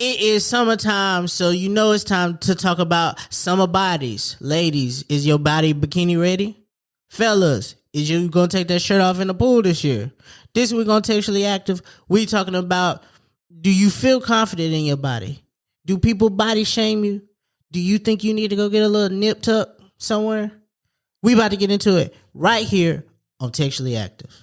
It is summertime, so you know it's time to talk about summer bodies. Ladies, is your body bikini ready? Fellas, is you gonna take that shirt off in the pool this year? This week on Textually Active, we talking about, do you feel confident in your body? Do people body shame you? Do you think you need to go get a little nip tuck somewhere? We about to get into it right here on Textually Active.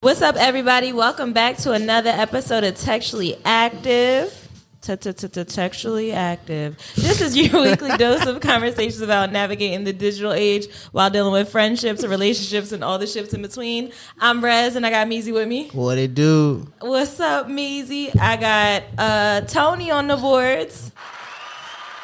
What's up, everybody? Welcome back to another episode of Textually Active. Textually Active. This is your weekly dose of conversations about navigating the digital age while dealing with friendships and relationships and all the ships in between. I'm Rez, and I got Meezy with me. What it do? What's up, Meezy? I got Tony on the boards.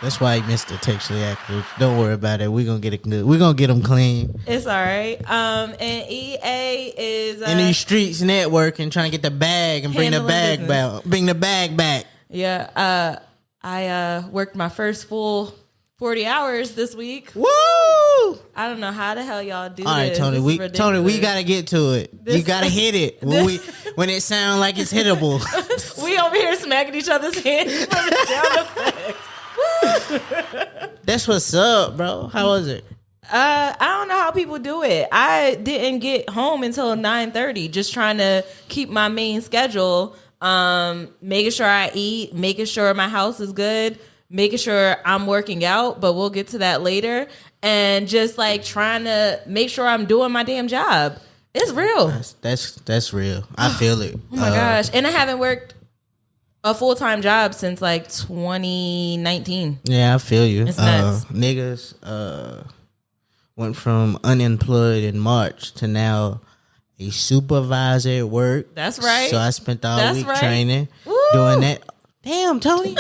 That's why he missed the Textually Active. Don't worry about it. We're going to get it good. We're going to get them clean. It's all right. And EA is... in these streets networking, trying to get the bag and bring the bag back. Bring the bag back. Yeah. I worked my first full 40 hours this week. Woo! I don't know how the hell y'all do this. All right, Tony. We got to get to it. You got to hit it when it sounds like it's hittable. We over here smacking each other's hands for the sound effects. That's what's up, bro. How was it? I don't know how people do it. I didn't get home until 9:30, just trying to keep my main schedule, making sure I eat, making sure my house is good, making sure I'm working out, but we'll get to that later, and just like trying to make sure I'm doing my damn job. It's real. That's real. I feel it. Oh my gosh. And I haven't worked a full-time job since like 2019. Yeah, I feel you. It's nuts. Niggas went from unemployed in March to now a supervisor at work. That's right. So I spent all week training, Woo! doing that. Damn, Tony.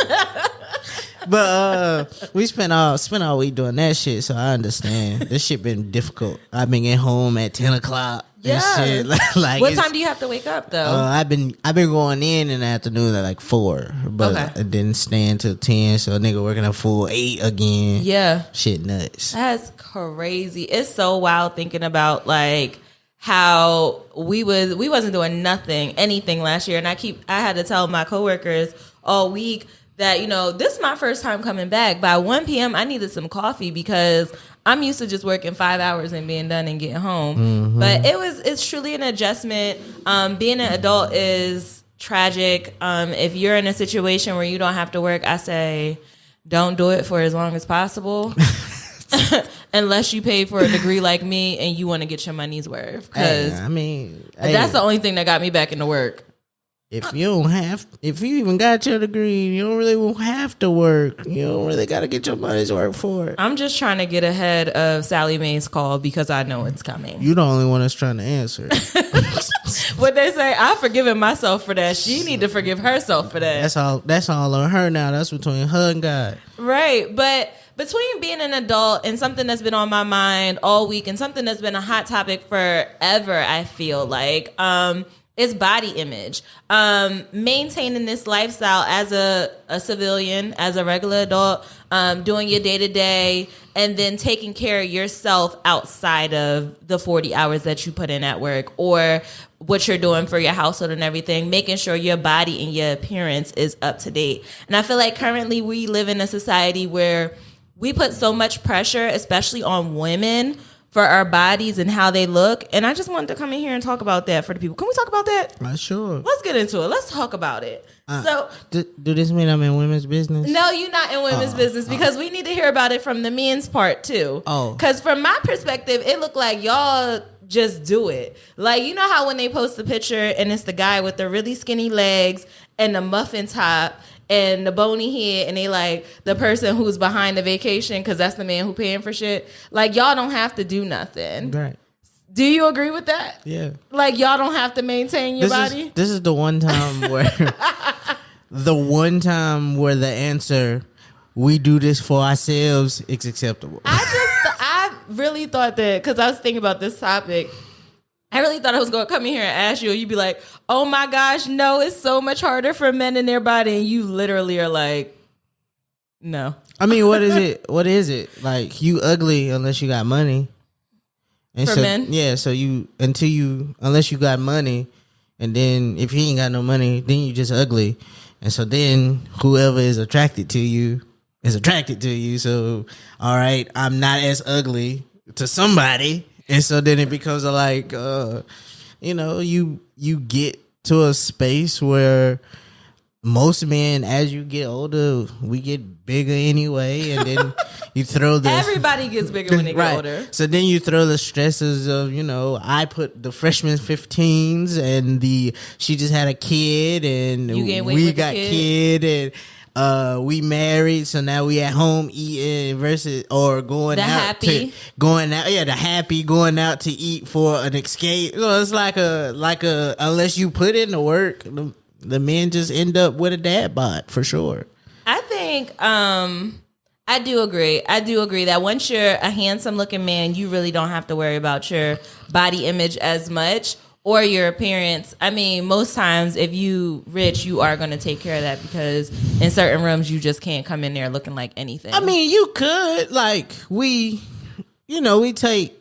But we spent all week doing that shit, so I understand. This shit been difficult. I've been getting home at 10 o'clock. Yeah. Shit. Like, what time do you have to wake up though? I've been going in the afternoon at like 4, but Okay. I didn't stay until 10. So a nigga working a full 8 again. Yeah, shit nuts. that's crazy. It's so wild thinking about like how we wasn't doing anything last year, and I had to tell my coworkers all week that, you know, this is my first time coming back. By 1 p.m. I needed some coffee because I'm used to just working 5 hours and being done and getting home. Mm-hmm. But it's truly an adjustment. Being an adult is tragic. If you're in a situation where you don't have to work, I say don't do it for as long as possible. Unless you pay for a degree like me and you want to get your money's worth. Because that's the only thing that got me back into work. If you even got your degree, you don't really have to work. You don't really got to get your money's worth for it. I'm just trying to get ahead of Sally Mae's call because I know it's coming. You the only one that's trying to answer. What they say, I've forgiven myself for that. She need to forgive herself for that. That's all on her now. That's between her and God. Right. But between being an adult and something that's been on my mind all week and something that's been a hot topic forever, I feel like, it's body image. Maintaining this lifestyle as a civilian, as a regular adult, doing your day-to-day, and then taking care of yourself outside of the 40 hours that you put in at work or what you're doing for your household and everything, making sure your body and your appearance is up to date. And I feel like currently we live in a society where we put so much pressure, especially on women, for our bodies and how they look. And I just wanted to come in here and talk about that for the people. Can we talk about that? Sure. Let's get into it. Let's talk about it. Do this mean I'm in women's business? No, you're not in women's business because we need to hear about it from the men's part too. Because from my perspective, it looked like y'all just do it. Like, you know how when they post the picture and it's the guy with the really skinny legs and the muffin top and the bony head, and they like the person who's behind the vacation because that's the man who paying for shit. Like, y'all don't have to do nothing. Right. Do you agree with that? Yeah. Like, y'all don't have to maintain your body? This is the one time where the answer, we do this for ourselves, is acceptable. I really thought that, because I was thinking about this topic, I really thought I was going to come in here and ask you, and you'd be like, oh my gosh, no, it's so much harder for men in their body. And you literally are like, No. I mean, what is it? What is it? Like, you ugly unless you got money. And For men? Yeah, so unless you got money, and then if you ain't got no money, then you just ugly. And so then whoever is attracted to you is attracted to you. So, all right, I'm not as ugly to somebody. And so then it becomes you get to a space where most men, as you get older, we get bigger anyway, and then you throw the everybody gets bigger when they get older. So then you throw the stresses of, I put the freshman 15s, and she just had a kid, and we got kid, and we married, so now we at home eating versus or going the out happy. going out to eat for an escape. It's like a unless you put in the work. The men just end up with a dad bod for sure. I think I do agree. I do agree that once you're a handsome looking man, you really don't have to worry about your body image as much or your appearance. I mean, most times if you rich, you are going to take care of that because in certain rooms you just can't come in there looking like anything. I mean, you could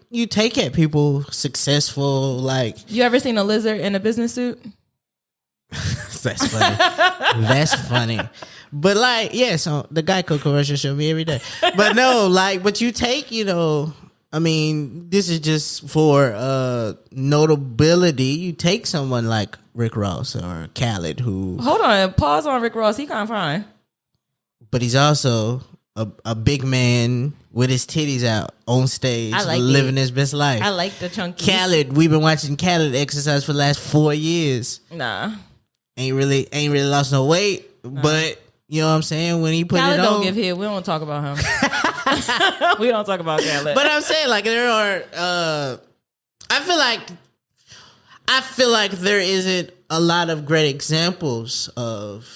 you take at people successful like. You ever seen a lizard in a business suit? That's funny. That's funny. But so the Geico commercial show me every day. But no, but you take, I mean, this is just for notability. You take someone like Rick Ross or Khaled who... Hold on, pause on Rick Ross. He kind of fine. But he's also a big man with his titties out on stage, living his best life. I like the chunky. Khaled, we've been watching Khaled exercise for the last 4 years. Nah. Ain't really lost no weight, but you know what I'm saying? When he put Khaled it on, don't give head. We don't talk about him. We don't talk about Khaled. But I'm saying there are. I feel like there isn't a lot of great examples of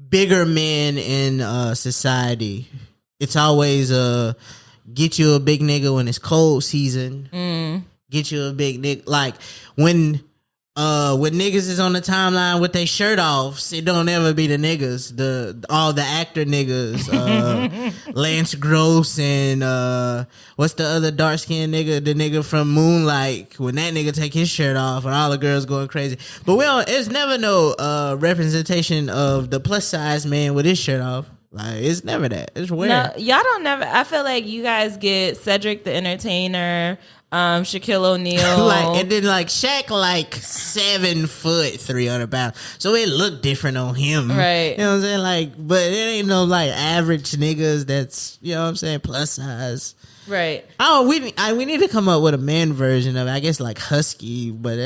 bigger men in society. It's always get you a big nigga when it's cold season. Get you a big nigga when niggas is on the timeline with their shirt off, it don't ever be the niggas. All the actor niggas, Lance Gross and what's the other dark skinned nigga? The nigga from Moonlight. When that nigga take his shirt off and all the girls going crazy. But it's never no representation of the plus size man with his shirt off. It's never that. It's weird. No, y'all don't never. I feel like you guys get Cedric the Entertainer. Shaquille O'Neal, and then Shaq 7 foot 300 pounds, so it looked different on him, right? You know what I'm saying? But it ain't no average niggas that's plus size, right? Oh, we need to come up with a man version of it. I guess Husky, but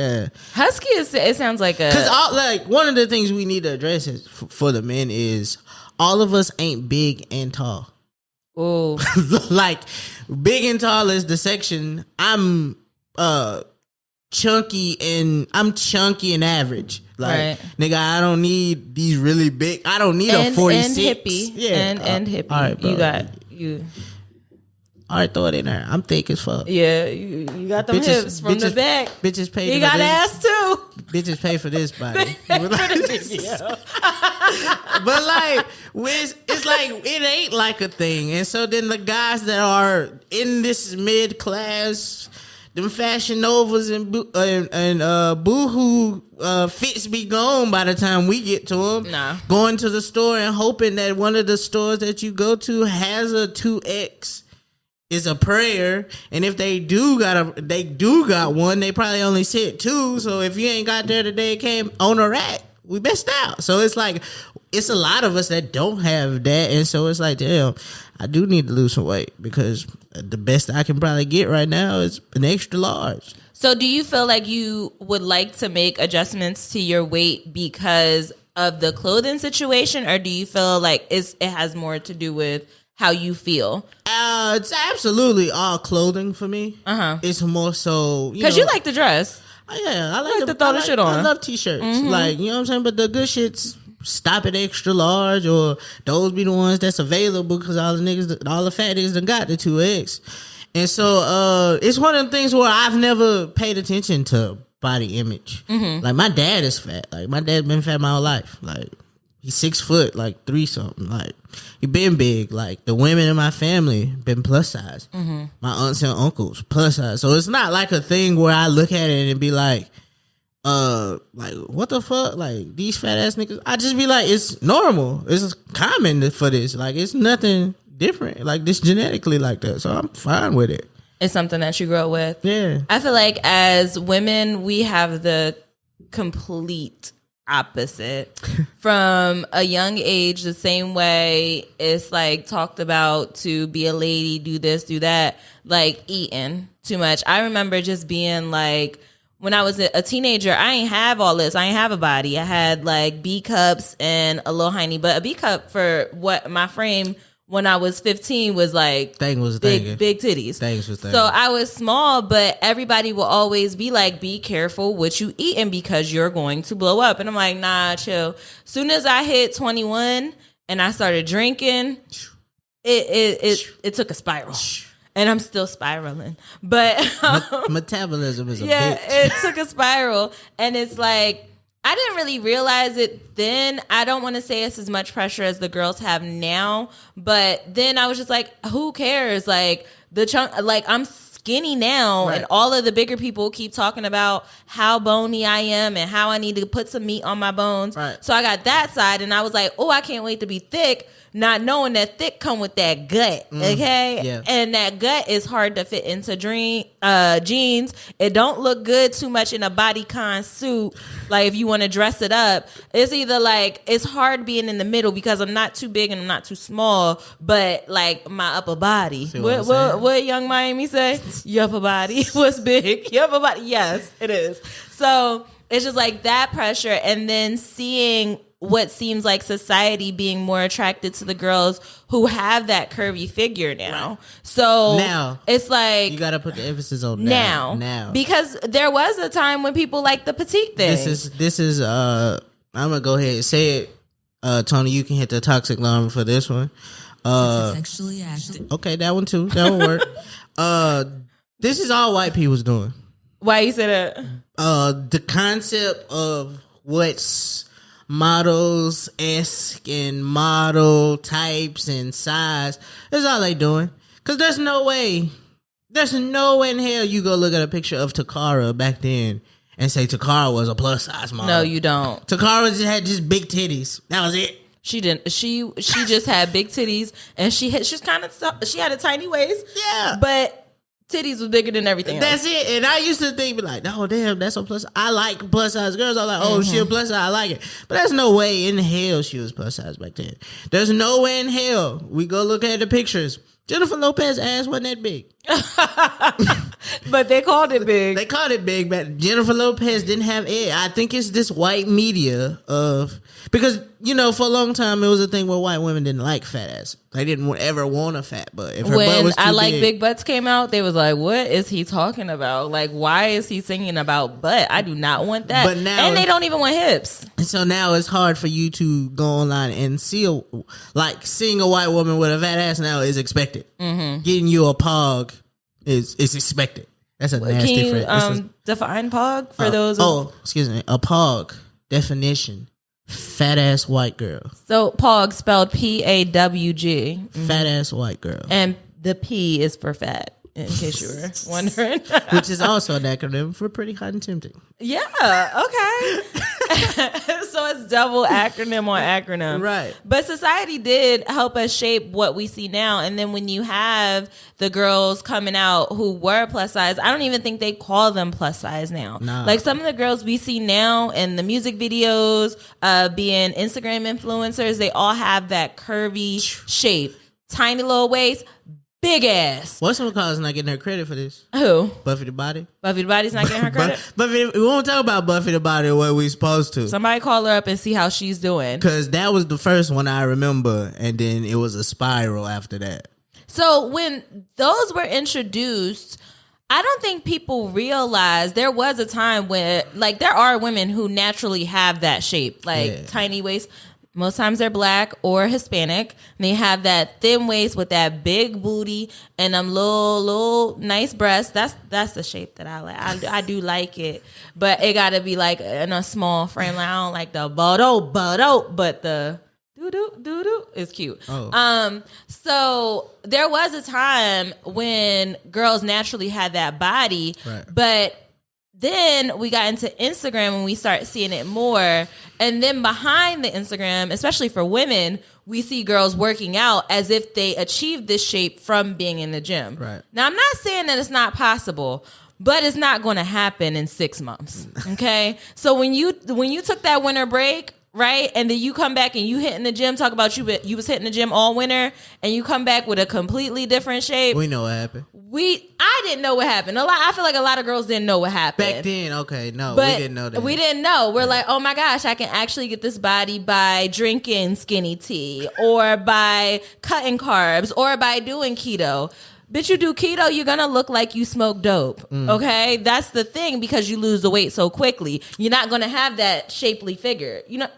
Husky it sounds like a because one of the things we need to address is for the men is all of us ain't big and tall. Oh, big and tall is the section. I'm chunky and average. Right. Nigga, I don't need these really big. I don't need a 46. And hippie. Yeah, and hippie. All right, bro. You got you. All right, throw it in there. I'm thick as fuck. Yeah, you got them hips from the back. Bitches pay. You got ass too. Bitches pay for this body. But it ain't a thing. And so then the guys that are in this mid class, them Fashion Novas and Boohoo fits be gone by the time we get to them. Nah. Going to the store and hoping that one of the stores that you go to has a 2X. Is a prayer, and if they do got one, they probably only said 2. So if you ain't got there today, it came on a rack. We missed out. So it's it's a lot of us that don't have that, and so it's damn, I do need to lose some weight because the best I can probably get right now is an extra large. So do you feel like you would like to make adjustments to your weight because of the clothing situation, or do you feel like it has more to do with how you feel? It's absolutely all clothing for me. It's more so because you like to dress. Yeah, I like to throw the shit on. I love t-shirts. You know what I'm saying? But the good shits stop at extra large, or those be the ones that's available because all the fat niggas done got the 2X. And so it's one of the things where I've never paid attention to body image. My dad is fat. My dad's been fat my whole life. He's 6 foot, like 3 something. Like, he been big. Like, the women in my family been plus size. Mm-hmm. My aunts and uncles plus size. So it's not like a thing where I look at it and be like what the fuck? Like, these fat ass niggas. I just be like, it's normal. It's common for this. Like, it's nothing different. Like, this genetically like that. So I'm fine with it. It's something that you grow with. Yeah. I feel like as women, we have the complete opposite. From a young age, the same way it's like talked about to be a lady, do this, do that, like eating too much. I remember just being like, when I was a teenager, I ain't have all this. I ain't have a body. I had like B cups and a little hiney, but a B cup for what my frame when I was 15 was like big titties. So I was small, but everybody will always be like, be careful what you eating because you're going to blow up. And I'm like, nah, chill. Soon as I hit 21 and I started drinking, it took a spiral. And I'm still spiraling. But metabolism is a bitch. It took a spiral. And it's like, I didn't really realize it then. I don't want to say it's as much pressure as the girls have now. But then I was just like, who cares? Like, I'm skinny now. Right. And all of the bigger people keep talking about how bony I am and how I need to put some meat on my bones. Right. So I got that side. And I was like, oh, I can't wait to be thick. Not knowing that thick come with that gut, okay? Yeah. And that gut is hard to fit into jeans. It don't look good too much in a bodycon suit. Like, if you want to dress it up, it's either like, it's hard being in the middle because I'm not too big and I'm not too small, but like my upper body. What Young Miami say? Your upper body was big. Your upper body, yes, it is. So it's just like that pressure, and then seeing what seems like society being more attracted to the girls who have that curvy figure now. So now it's like, you got to put the emphasis on now, because there was a time when people liked the petite thing. This is I'm gonna go ahead and say it. Tony, you can hit the toxic alarm for this one. Textually active. Okay, that one too. That one work. This is all white people's doing. Why you say that? The concept of what's models-esque and model types and size, that's all they doing. Because there's no way in hell you go look at a picture of Takara back then and say Takara was a plus size model. No, you don't. Takara just had big titties. That was it. She didn't. She just had big titties, and she had a tiny waist. Yeah, but titties was bigger than everything else. That's it. And I used to think, like, oh, damn, that's a plus. I like plus size girls. I'm like, oh, she a plus size. I like it. But there's no way in hell she was plus size back then. There's no way in hell. We go look at the pictures. Jennifer Lopez's ass wasn't that big. But they called it big. They called it big, but Jennifer Lopez didn't have it. I think it's this white media because, for a long time, it was a thing where white women didn't like fat ass. They didn't ever want a fat butt. If her butt was too I Like big, Big Butts came out, they was like, what is he talking about? Like, why is he singing about butt? I do not want that. But now, and they don't even want hips. And so now it's hard for you to go online and seeing a white woman with a fat ass now is expected. Mm-hmm. Getting you a pog is expected. That's a nasty phrase. Can you define pog for those? Excuse me. A pog definition: fat ass white girl. So pog spelled PAWG. Mm-hmm. Fat ass white girl. And the P is for fat, in case you were wondering. Which is also an acronym for pretty hot and tempting. Yeah. Okay. So it's double acronym on acronym. Right. But society did help us shape what we see now. And then when you have the girls coming out who were plus size, I don't even think they call them plus size now. Nah. Like some of the girls we see now in the music videos, being Instagram influencers, they all have that curvy shape. Tiny little waist, big ass. What's some cause not getting her credit for this? Who? Buffy the Body. Buffy the Body's not getting her credit? Buffy, we won't talk about Buffy the Body the way we supposed to. Somebody call her up and see how she's doing. Because that was the first one I remember, and then it was a spiral after that. So when those were introduced, I don't think people realize there was a time where, like, there are women who naturally have that shape, like tiny waist. Most times they're black or Hispanic. And they have that thin waist with that big booty and them little nice breasts. That's the shape that I like. I do like it, but it got to be like in a small frame. Like, I don't like the but the doo is cute. Oh. So there was a time when girls naturally had that body, Right. but then we got into Instagram and we start seeing it more. And then behind the Instagram, especially for women, we see girls working out as if they achieved this shape from being in the gym. Right. Now, I'm not saying that it's not possible, but it's not going to happen in 6 months. Okay. So when you took that winter break, right, and then you come back and you hit in the gym, talk about you was hitting the gym all winter, and you come back with a completely different shape. We know what happened. I didn't know what happened. I feel like a lot of girls didn't know what happened. Back then, okay, no, But we didn't know that. We didn't know. We're like, oh my gosh, I can actually get this body by drinking skinny tea or by cutting carbs or by doing keto. Bitch, you do keto, you're going to look like you smoke dope. Okay? That's the thing, because you lose the weight so quickly. You're not going to have that shapely figure. You know.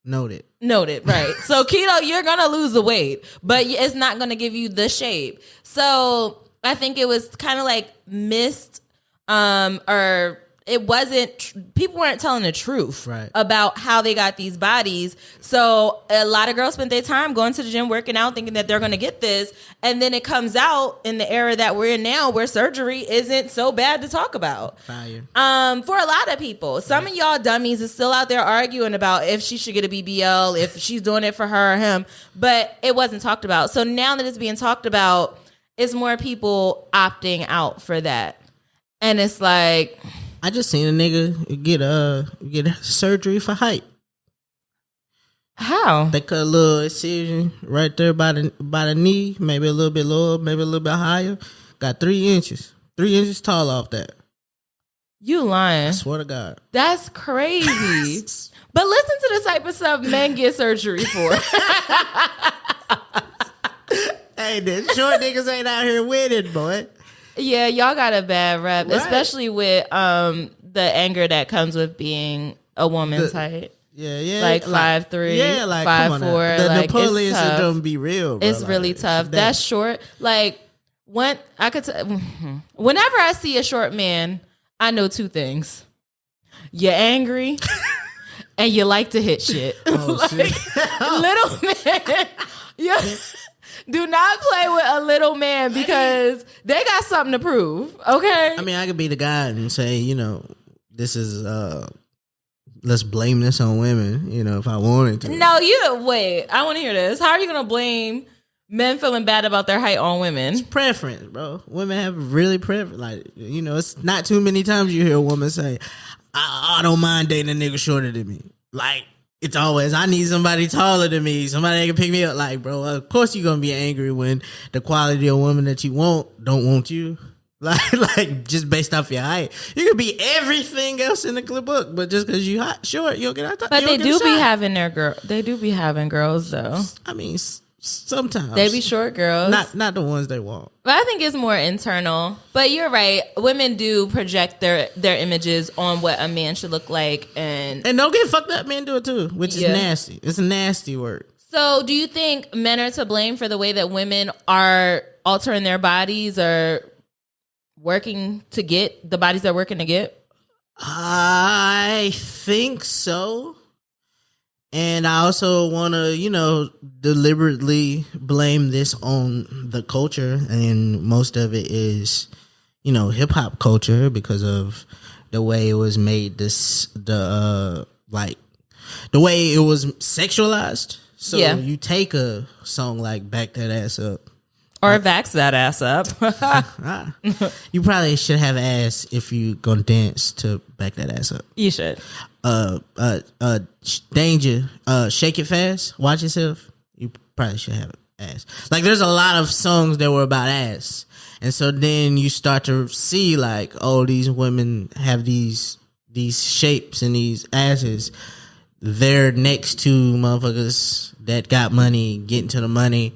Noted, right. So keto, you're going to lose the weight, but it's not going to give you the shape. So I think it was kind of like missed, or it wasn't, people weren't telling the truth Right. about how they got these bodies. So a lot of girls spent their time going to the gym, working out, thinking that they're going to get this. And then it comes out in the era that we're in now, where surgery isn't so bad to talk about. Fire. For a lot of people. Some of y'all dummies is still out there arguing about if she should get a BBL, if she's doing it for her or him, but it wasn't talked about. So now that it's being talked about, it's more people opting out for that. And it's like, I just seen a nigga get surgery for height. how? They cut a little incision right there by the knee, maybe a little bit lower, maybe a little bit higher. Got 3 inches. 3 inches tall off that. You lying. I swear to God. That's crazy. But listen to the type of stuff men get surgery for. Hey, the short niggas ain't out here winning, boy. Yeah, y'all got a bad rep, Right. especially with the anger that comes with being a woman's height. Yeah. Like 5'3", Yeah, like 5'4". 5'4", The like, Napoleon it's tough. syndrome be real, bro. It's really Like, tough. That's short. Like, when I could, whenever I see a short man, I know two things: you're angry, and you like to hit shit. Oh, shit. Little man, yeah. Do not play with a little man, because they got something to prove. Okay. I mean, I could be the guy and say, this is let's blame this on women, if I wanted to. No, wait. I want to hear this. How are you going to blame men feeling bad about their height on women? It's preference, bro. Women have really preference. Like, it's not too many times you hear a woman say, I don't mind dating a nigga shorter than me. Like, it's always, I need somebody taller than me, somebody that can pick me up. Like, bro, of course you're going to be angry when the quality of woman that you don't want you. Like just based off your height. You could be everything else in the book, but just because you short, you'll get out. But they do be having They do be having girls, though. I mean, sometimes they be short girls, not the ones they want. But I think it's more internal. But you're right. Women do project their images on what a man should look like, and don't get fucked up. Men do it too, which is nasty. It's a nasty word. So, do you think men are to blame for the way that women are altering their bodies or working to get the bodies they're working to get? I think so. And I also want to, deliberately blame this on the culture. And most of it is, hip hop culture, because of the way it was made, the way it was sexualized. So you take a song like Back That Ass Up. Or vax that ass up. You probably should have ass if you gonna dance to Back That Ass Up. You should. Danger. Shake It Fast. Watch Yourself. You probably should have ass. Like, there's a lot of songs that were about ass, and so then you start to see like, oh, these women have these shapes and these asses. They're next to motherfuckers that got money, getting to the money.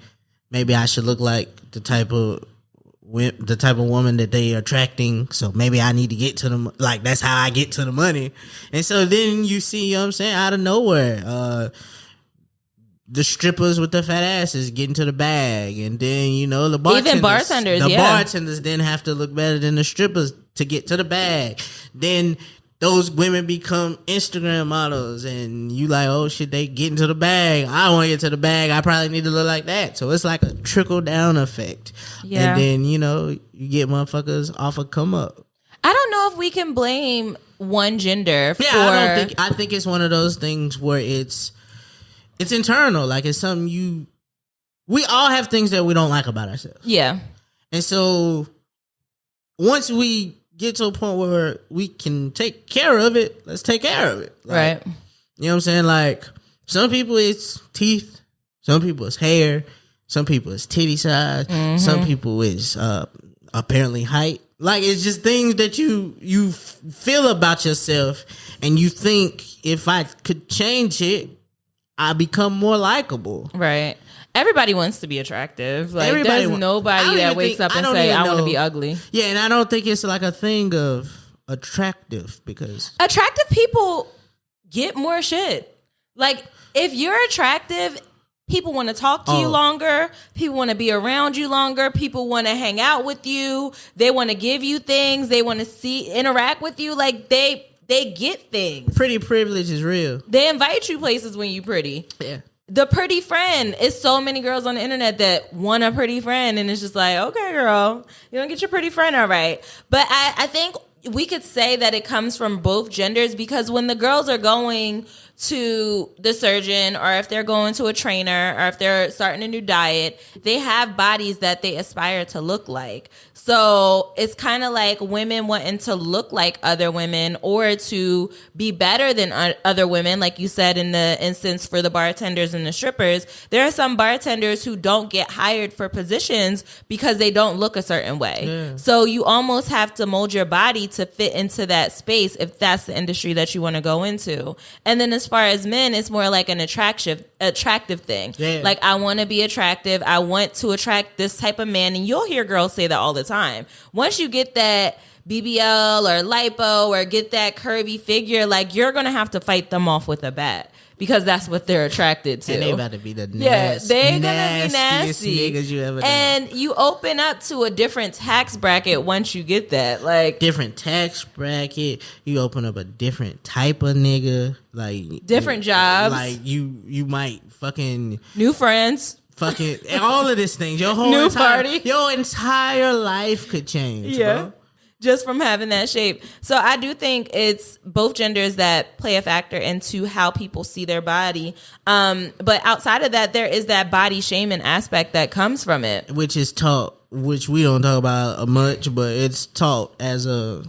Maybe I should look like the type of woman that they are attracting. So maybe I need to get to them. Like, that's how I get to the money. And so then you see, out of nowhere, the strippers with the fat asses getting to the bag, and then the bartenders. Even bartenders, the bartenders then have to look better than the strippers to get to the bag. Then those women become Instagram models, and you like, oh shit, they getting to the bag. I want to get to the bag. I probably need to look like that. So it's like a trickle down effect. Yeah. And then you get motherfuckers off a come up. I don't know if we can blame one gender for. Yeah, I think it's one of those things where it's internal. Like, it's something we all have things that we don't like about ourselves. Yeah. And so once we get to a point where we can take care of it, let's take care of it. Like, right. You know what I'm saying? Like, some people it's teeth, some people it's hair, some people it's titty size, some people it's apparently height. Like, it's just things that you feel about yourself, and you think, if I could change it, I become more likable. Right. Everybody wants to be attractive. Like, there's nobody that wakes up and say, I want to be ugly. Yeah, and I don't think it's like a thing of attractive, because attractive people get more shit. Like, if you're attractive, people want to talk to you longer. People want to be around you longer. People want to hang out with you. They want to give you things. They want to interact with you. Like, they get things. Pretty privilege is real. They invite you places when you pretty. Yeah. The pretty friend. It's so many girls on the internet that want a pretty friend, and it's just like, okay, girl, you don't get your pretty friend, all right. But I think we could say that it comes from both genders, because when the girls are going to the surgeon, or if they're going to a trainer, or if they're starting a new diet, they have bodies that they aspire to look like. So it's kind of like women wanting to look like other women, or to be better than other women. Like you said, in the instance for the bartenders and the strippers, there are some bartenders who don't get hired for positions because they don't look a certain way. Yeah. So you almost have to mold your body to fit into that space if that's the industry that you want to go into. And then as far as men, it's more like an attractive thing. Yeah. Like, I want to be attractive. I want to attract this type of man. And you'll hear girls say that all the time. Once you get that BBL or lipo or get that curvy figure, like, you're going to have to fight them off with a bat, because that's what they're attracted to. And they about to be the they're going to be nasty. Niggas you ever and you open up to a different tax bracket once you get that. Like, different tax bracket. You open up a different type of nigga. Like, different jobs. Like, you might fucking... New friends. Fucking all of these things. Your whole your entire life could change. Yeah. Bro. Just from having that shape. So I do think it's both genders that play a factor into how people see their body. But outside of that, there is that body shaming aspect that comes from it, which is taught, which we don't talk about much, but it's taught as a,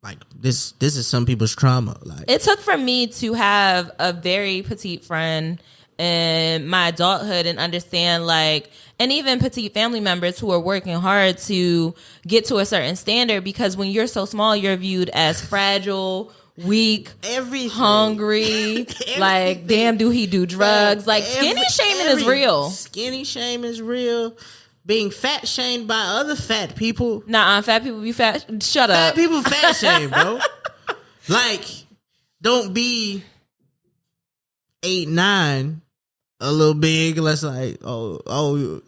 like, this is some people's trauma. Like, it took for me to have a very petite friend in my adulthood and understand, like, and even petite family members who are working hard to get to a certain standard, because when you're so small, you're viewed as fragile, weak, hungry, like, damn, do he do drugs? Like, skinny shaming is real. Skinny shame is real. Being fat shamed by other fat people. Nah, fat people be fat. Shut up. Fat people fat shame, bro. Like, don't be 8'9", a little big. Let's like, oh,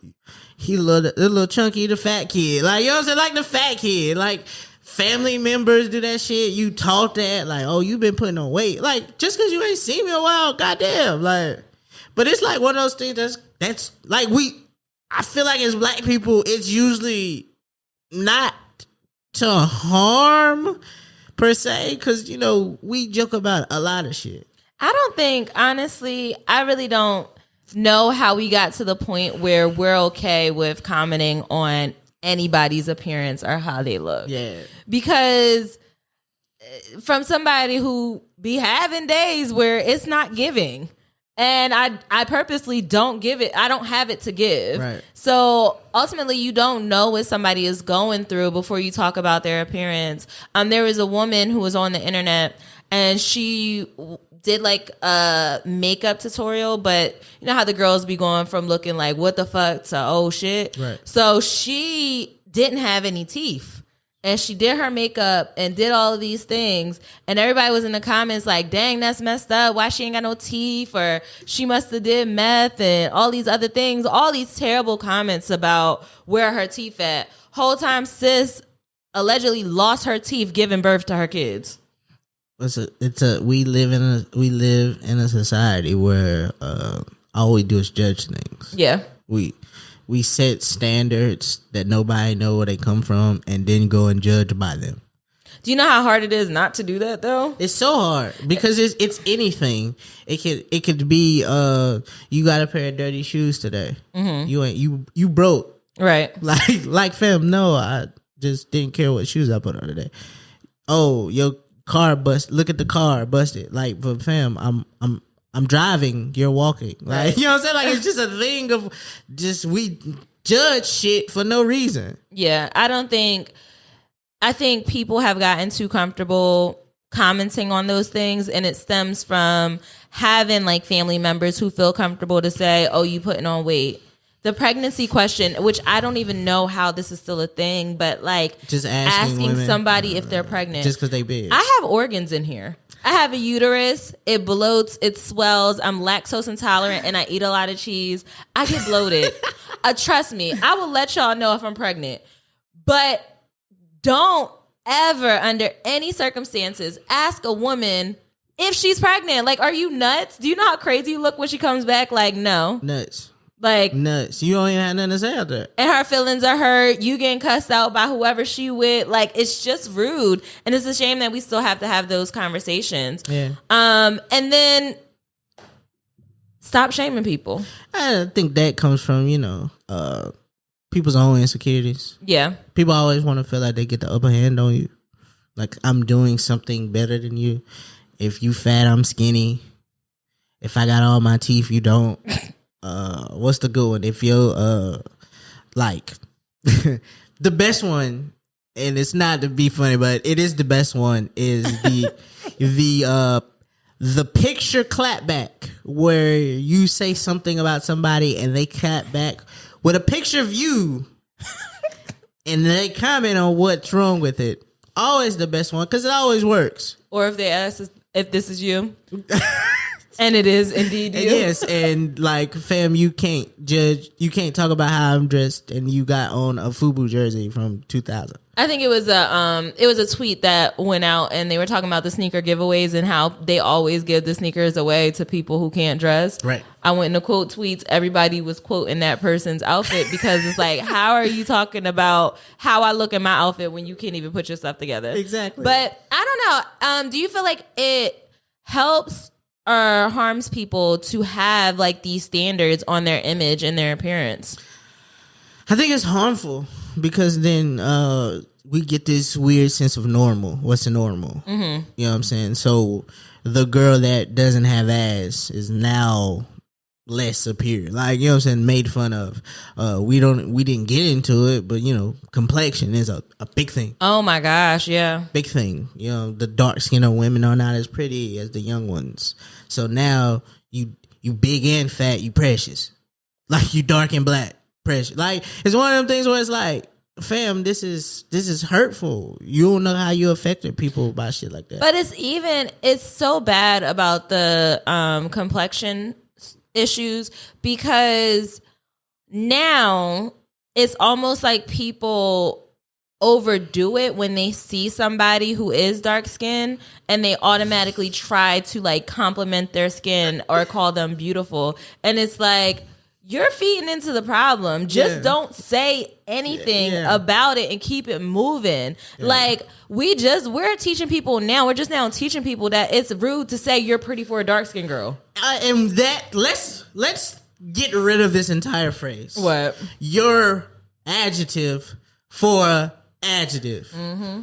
he a little chunky, the fat kid. Like, you know what I'm saying? Like, the fat kid. Like, family members do that shit. You taught that. Like, oh, you been putting on weight. Like, just because you ain't seen me in a while, goddamn. Like, but it's like one of those things that's like, I feel like as black people, it's usually not to harm per se, because, we joke about a lot of shit. I don't think, honestly, I really don't know how we got to the point where we're okay with commenting on anybody's appearance or how they look. Yeah. Because from somebody who be having days where it's not giving, and I purposely don't give it. I don't have it to give. Right. So ultimately, you don't know what somebody is going through before you talk about their appearance. There was a woman who was on the internet, and she did like a makeup tutorial, but you know how the girls be going from looking like what the fuck to oh shit. Right. So she didn't have any teeth. and she did her makeup and did all of these things, and everybody was in the comments like, dang, that's messed up. Why she ain't got no teeth? Or she must have did meth and all these other things. All these terrible comments about where her teeth at. Whole time sis allegedly lost her teeth giving birth to her kids. We live in a society where all we do is judge things. Yeah. We set standards that nobody know where they come from and then go and judge by them. Do you know how hard it is not to do that though? It's so hard because it's anything. It could be you got a pair of dirty shoes today. Mm-hmm. You broke. Right. Like fam, no, I just didn't care what shoes I put on today. Oh, your car bust. Look at the car busted. Like, but fam, I'm driving, you're walking. Like, you know what I'm saying? Like, it's just a thing of just we judge shit for no reason. Yeah, I think people have gotten too comfortable commenting on those things, and it stems from having like family members who feel comfortable to say, oh, you putting on weight. The pregnancy question, which I don't even know how this is still a thing, but like just asking women, somebody if they're pregnant. Just because they big. I have organs in here. I have a uterus. It bloats. It swells. I'm lactose intolerant, and I eat a lot of cheese. I get bloated. Trust me, I will let y'all know if I'm pregnant. But don't ever, under any circumstances, ask a woman if she's pregnant. Like, are you nuts? Do you know how crazy you look when she comes back? Like, no. Nuts. Like, nuts. You don't even have nothing to say out there. And her feelings are hurt. You getting cussed out by whoever she with. Like, it's just rude. And it's a shame that we still have to have those conversations. Yeah. And then stop shaming people. I think that comes from, people's own insecurities. Yeah. People always want to feel like they get the upper hand on you. Like, I'm doing something better than you. If you fat, I'm skinny. If I got all my teeth, you don't. What's the good one? If you're the best one, and it's not to be funny, but it is the best one, is the picture clap back, where you say something about somebody and they clap back with a picture of you and they comment on what's wrong with it. Always the best one, because it always works. Or if they ask if this is you. And it is indeed you. Yes, and like, fam, you can't talk about how I'm dressed and you got on a FUBU jersey from 2000. I think it was a tweet that went out, and they were talking about the sneaker giveaways and how they always give the sneakers away to people who can't dress. Right. I went into quote tweets. Everybody was quoting that person's outfit, because it's like, how are you talking about how I look in my outfit when you can't even put your stuff together? Exactly. But I don't know. Do you feel like it helps or harms people to have like these standards on their image and their appearance? I think it's harmful, because then we get this weird sense of normal. What's the normal? Mm-hmm. You know what I'm saying? So the girl that doesn't have ass is now less superior. Like, you know what I'm saying? Made fun of. We didn't get into it, but complexion is a big thing. Oh my gosh, yeah. Big thing. The dark skinned women are not as pretty as the young ones. So now you big and fat, you precious. Like, you dark and black, precious. Like, it's one of them things where it's like, fam, this is hurtful. You don't know how you affected people by shit like that. But it's so bad about the complexion issues, because now it's almost like people overdo it when they see somebody who is dark skinned, and they automatically try to like compliment their skin or call them beautiful. And it's like, you're feeding into the problem. Just don't say anything about it and keep it moving. Yeah. Like, we're teaching people now. We're just now teaching people that it's rude to say you're pretty for a dark skinned girl. And that let's get rid of this entire phrase. What? Your adjective for adjective. Mm-hmm.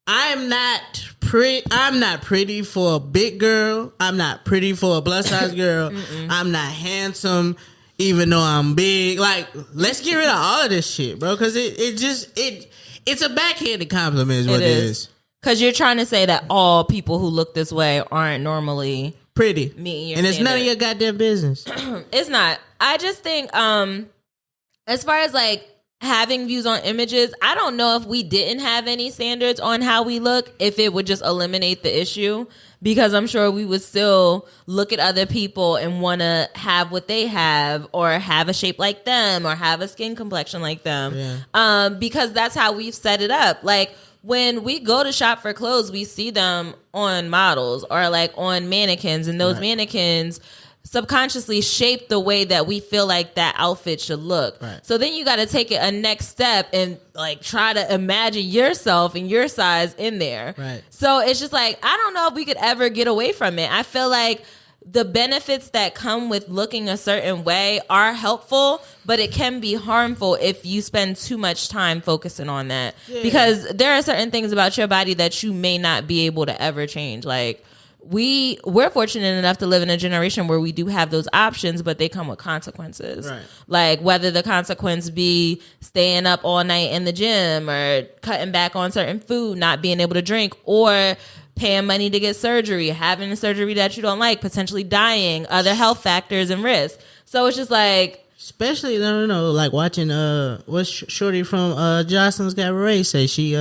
I'm not pretty for a big girl. I'm not pretty for a plus size girl. I'm not handsome, even though I'm big. Like, let's get rid of all of this shit, bro, because it's a backhanded compliment is what it is. Because you're trying to say that all people who look this way aren't normally pretty. And it's none of your goddamn business. It's not. I just think, as far as like having views on images, I don't know if we didn't have any standards on how we look, if it would just eliminate the issue, because I'm sure we would still look at other people and want to have what they have, or have a shape like them, or have a skin complexion like them. Yeah. Because that's how we've set it up. Like, when we go to shop for clothes, we see them on models or like on mannequins, and those mannequins subconsciously shape the way that we feel like that outfit should look. Right. So then you got to take it a next step and like try to imagine yourself and your size in there. Right. So it's just like, I don't know if we could ever get away from it. I feel like the benefits that come with looking a certain way are helpful, but it can be harmful if you spend too much time focusing on that. Yeah. Because there are certain things about your body that you may not be able to ever change. Like, we're fortunate enough to live in a generation where we do have those options, but they come with consequences. Right. Like, whether the consequence be staying up all night in the gym, or cutting back on certain food, not being able to drink, or paying money to get surgery, having a surgery that you don't like, potentially dying, other health factors and risks. So it's just like, especially, I don't know, like watching what's Shorty from Jocelyn's Cabaret say, she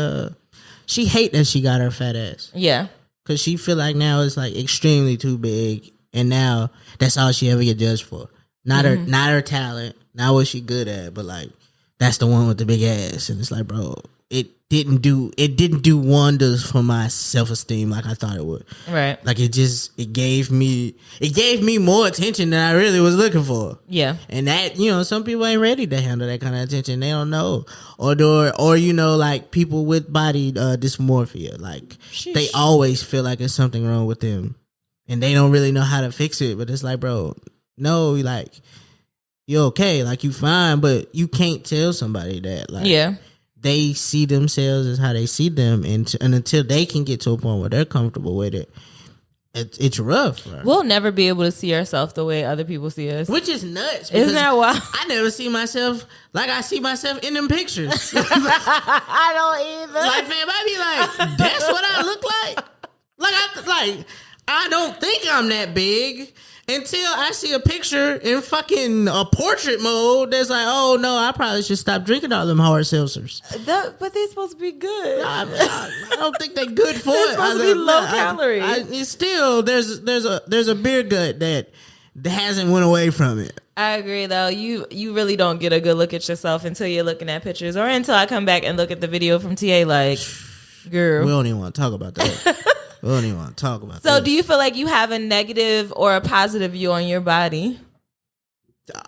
hate that she got her fat ass. Yeah. Cause she feel like now it's like extremely too big, and now that's all she ever get judged for. Not her talent, not what she good at, but like, that's the one with the big ass. And it's like, bro, it didn't do wonders for my self-esteem like I thought it would. Right. Like, it gave me more attention than I really was looking for. Yeah. And that, some people ain't ready to handle that kind of attention. They don't know. Or like people with body dysmorphia. Like, sheesh, they always feel like there's something wrong with them, and they don't really know how to fix it. But it's like, bro, no, like, you're okay. Like, you fine, but you can't tell somebody that. Like, yeah. They see themselves as how they see them, and until they can get to a point where they're comfortable with it, it's rough. Right? We'll never be able to see ourselves the way other people see us, which is nuts. Isn't that wild? I never see myself like I see myself in them pictures. I don't either. Like, fam, I be like, that's what I look like. I don't think I'm that big until I see a picture in fucking a portrait mode that's like, oh no, I probably should stop drinking all them hard seltzers. But they're supposed to be good. I don't think they're good for they're it. Supposed to be low calorie. It's still, there's a beer gut that hasn't went away from it. I agree, though. You really don't get a good look at yourself until you're looking at pictures, or until I come back and look at the video from TA. Like, girl, we don't even want to talk about that. We don't even want to talk about that. So, do you feel like you have a negative or a positive view on your body? It's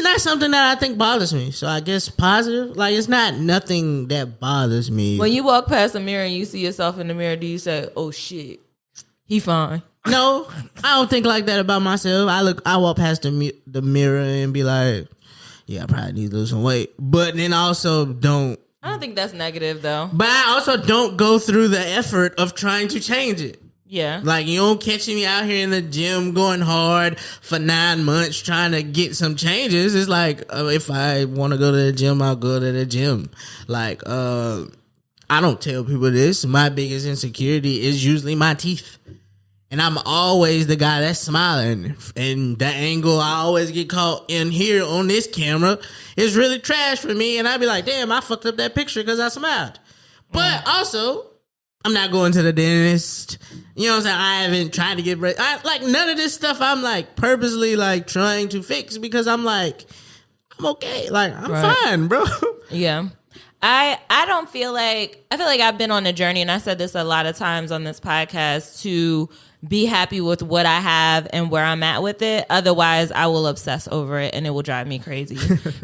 not something that I think bothers me. So I guess positive. Like, it's not nothing that bothers me. When you walk past a mirror and you see yourself in the mirror, do you say, "Oh shit, he fine"? No, I don't think like that about myself. I walk past the mirror and be like, yeah, I probably need to lose some weight. But then also don't. I don't think that's negative, though. But I also don't go through the effort of trying to change it. Yeah. Like, you don't catch me out here in the gym going hard for 9 months trying to get some changes. It's like, if I want to go to the gym, I'll go to the gym. Like, I don't tell people this. My biggest insecurity is usually my teeth. And I'm always the guy that's smiling. And the angle I always get caught in here on this camera is really trash for me. And I'd be like, damn, I fucked up that picture because I smiled. But also, I'm not going to the dentist. You know what I'm saying? I haven't tried to get like, none of this stuff I'm like purposely like trying to fix, because I'm like, I'm okay. Like, I'm fine, bro. Yeah. I don't feel like, I feel like I've been on a journey, and I said this a lot of times on this podcast, to be happy with what I have and where I'm at with it. Otherwise, I will obsess over it and it will drive me crazy.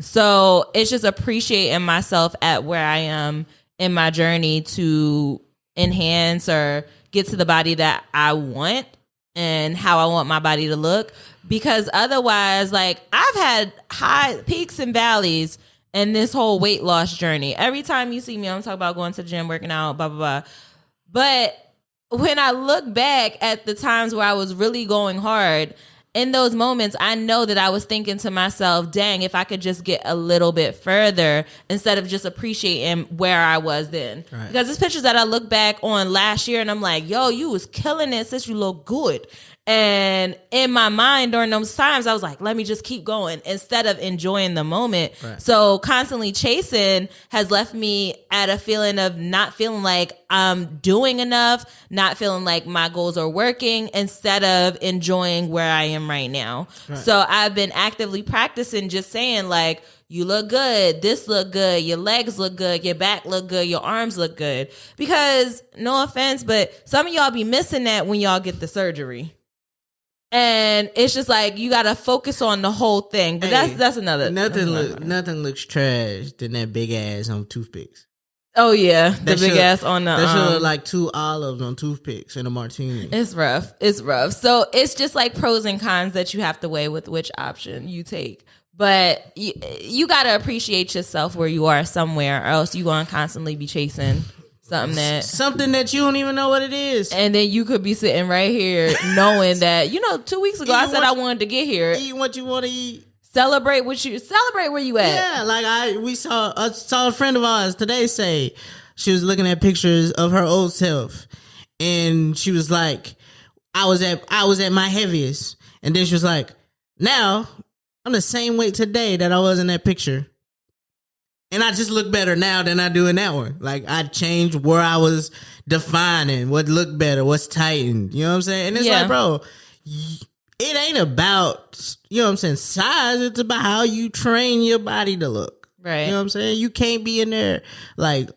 So it's just appreciating myself at where I am in my journey to enhance or get to the body that I want and how I want my body to look. Because otherwise, like, I've had high peaks and valleys in this whole weight loss journey. Every time you see me, I'm talking about going to the gym, working out, blah, blah, blah. But when I look back at the times where I was really going hard, in those moments, I know that I was thinking to myself, dang, if I could just get a little bit further, instead of just appreciating where I was then. Right. Because there's pictures that I look back on last year and I'm like, yo, you was killing it, sis, you look good. And in my mind during those times, I was like, let me just keep going instead of enjoying the moment. Right. So constantly chasing has left me at a feeling of not feeling like I'm doing enough, not feeling like my goals are working, instead of enjoying where I am right now. Right. So I've been actively practicing just saying like, you look good, this look good, your legs look good, your back look good, your arms look good. Because no offense, but some of y'all be missing that when y'all get the surgery. And it's just like you gotta focus on the whole thing. But that's another. Nothing looks trash than that big ass on toothpicks. Oh yeah, the big ass on the. That should look like 2 olives on toothpicks and a martini. It's rough. It's rough. So it's just like pros and cons that you have to weigh with which option you take. But you gotta appreciate yourself where you are somewhere, or else you gonna constantly be chasing something that you don't even know what it is. And then you could be sitting right here knowing that, 2 weeks ago I said I wanted to get here. Eat what you want to eat. Celebrate where you at. Yeah, like I saw a friend of ours today say she was looking at pictures of her old self, and she was like, I was at my heaviest, and then she was like, now I'm the same weight today that I was in that picture. And I just look better now than I do in that one. Like, I changed where I was defining what looked better, what's tightened. You know what I'm saying? And it's like, bro, it ain't about, size. It's about how you train your body to look. Right. You know what I'm saying? You can't be in there like,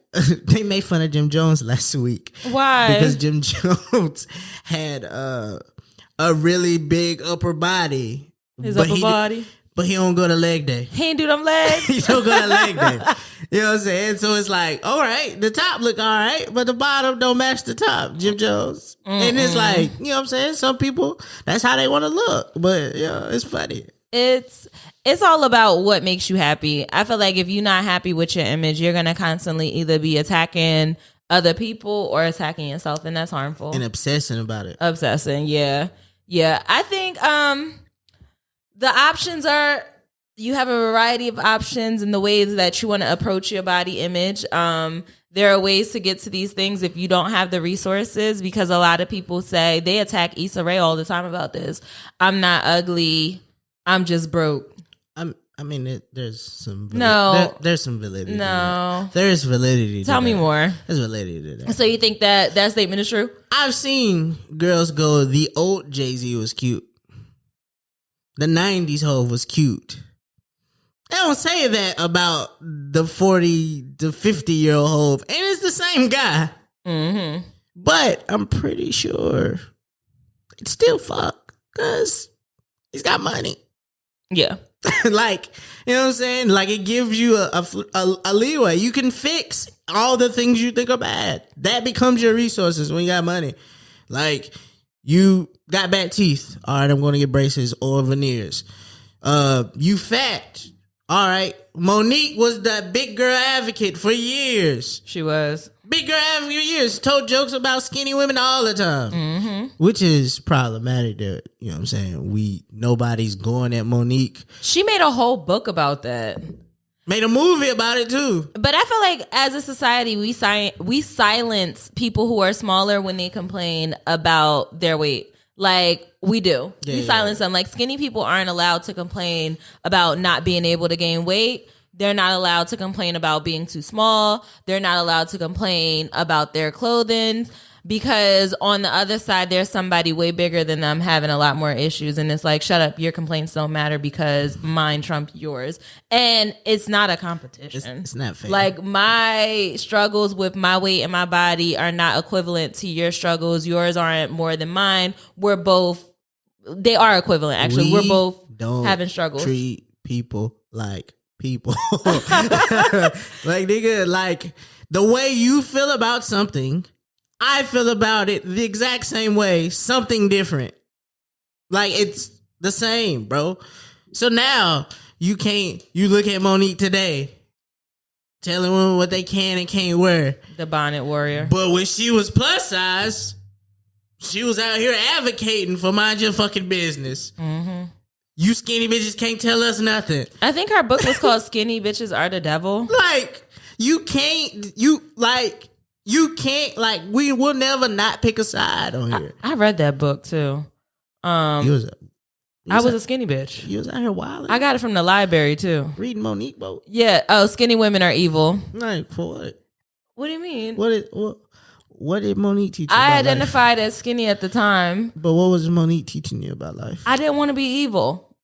they made fun of Jim Jones last week. Why? Because Jim Jones had a really big upper body. His upper body? But he don't go to leg day. He ain't do them legs. He don't go to leg day. You know what I'm saying? So it's like, all right, the top look all right, but the bottom don't match the top, Jim Jones. And it's like, you know what I'm saying? Some people, that's how they want to look. But, it's funny. It's all about what makes you happy. I feel like if you're not happy with your image, you're going to constantly either be attacking other people or attacking yourself, and that's harmful. And obsessing about it. Obsessing, yeah. Yeah, I think the options are, you have a variety of options in the ways that you want to approach your body image. There are ways to get to these things if you don't have the resources, because a lot of people say, they attack Issa Rae all the time about this. I'm not ugly. I'm just broke. There's some validity. No. There's some validity. No. There is validity. Tell me more. There's validity to that. So you think that statement is true? I've seen girls go, the old Jay-Z was cute. The 90s hoe was cute. They don't say that about the 40 to 50-year-old hoe. And it's the same guy. Mm-hmm. But I'm pretty sure it's still fuck, because he's got money. Yeah. Like, you know what I'm saying? Like, it gives you a leeway. You can fix all the things you think are bad. That becomes your resources when you got money. Like, you got bad teeth. All right, I'm going to get braces or veneers. You fat. All right. Monique was the big girl advocate for years. She was. Big girl advocate for years. Told jokes about skinny women all the time. Mm-hmm. Which is problematic that, you know what I'm saying, nobody's going at Monique. She made a whole book about that. Made a movie about it too. But I feel like as a society, we silence people who are smaller when they complain about their weight. Like, we do. Yeah, we silence them. Like, skinny people aren't allowed to complain about not being able to gain weight. They're not allowed to complain about being too small. They're not allowed to complain about their clothing, because on the other side, there's somebody way bigger than them having a lot more issues. And it's like, shut up, your complaints don't matter because mine trump yours. And it's not a competition. It's not fair. Like, my struggles with my weight and my body are not equivalent to your struggles. Yours aren't more than mine. They are equivalent, actually. We're both having struggles. Treat people like people. Like, nigga, like, the way you feel about something, I feel about it the exact same way, something different. Like, it's the same, bro. So now you look at Monique today, telling women what they can and can't wear. The bonnet warrior. But when she was plus size, she was out here advocating for mind your fucking business. Mm-hmm. You skinny bitches can't tell us nothing. I think her book was called Skinny Bitches Are the Devil. Like, we will never not pick a side on here. I read that book too. I was a skinny bitch. You was out here wilding. I got it from the library too. Reading Monique boat. Yeah. Oh, skinny women are evil. Like for what? What do you mean? What did Monique teach you? I identified as skinny at the time. But what was Monique teaching you about life? I didn't want to be evil,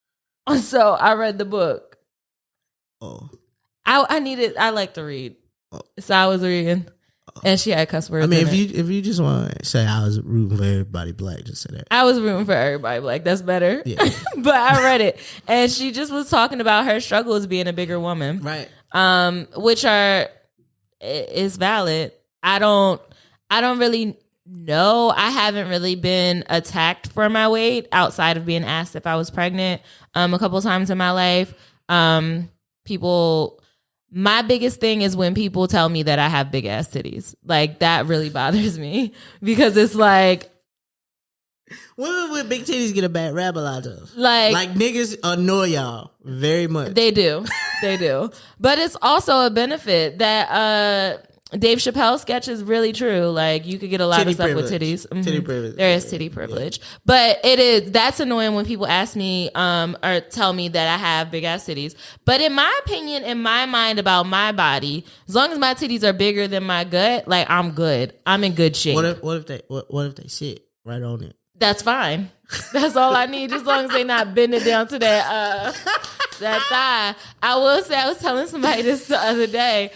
so I read the book. Oh, I like to read, so I was reading, and she had cuss words. I mean, in if you just want to say I was rooting for everybody black, just say that. I was rooting for everybody black. That's better. Yeah. But I read it, and she just was talking about her struggles being a bigger woman, Right? Which is valid. I don't really know. I haven't really been attacked for my weight outside of being asked if I was pregnant a couple times in my life. My biggest thing is when people tell me that I have big ass titties. Like, that really bothers me because it's like, women with big titties get a bad rap a lot of. Like niggas annoy y'all very much. They do. But it's also a benefit that Dave Chappelle's sketch is really true. Like, you could get a lot titty of stuff privilege. with titties. Mm-hmm. Titty privilege. There is titty privilege. Yeah. But that's annoying when people ask me or tell me that I have big ass titties. But in my opinion, in my mind about my body, as long as my titties are bigger than my gut, like, I'm good. I'm in good shape. What if they sit right on it? That's fine. That's all I need, just as long as they not bending down to that thigh. I will say, I was telling somebody this the other day.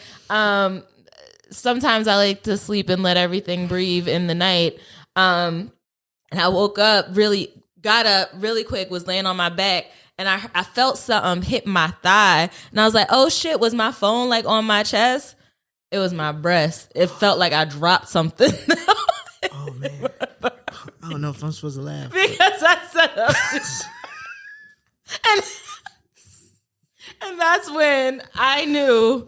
Sometimes I like to sleep and let everything breathe in the night. And I woke up, got up really quick, was laying on my back, and I felt something hit my thigh. And I was like, oh shit, was my phone like on my chest? It was my breast. It felt like I dropped something. Oh man. I don't know if I'm supposed to laugh. Because I set up. and that's when I knew,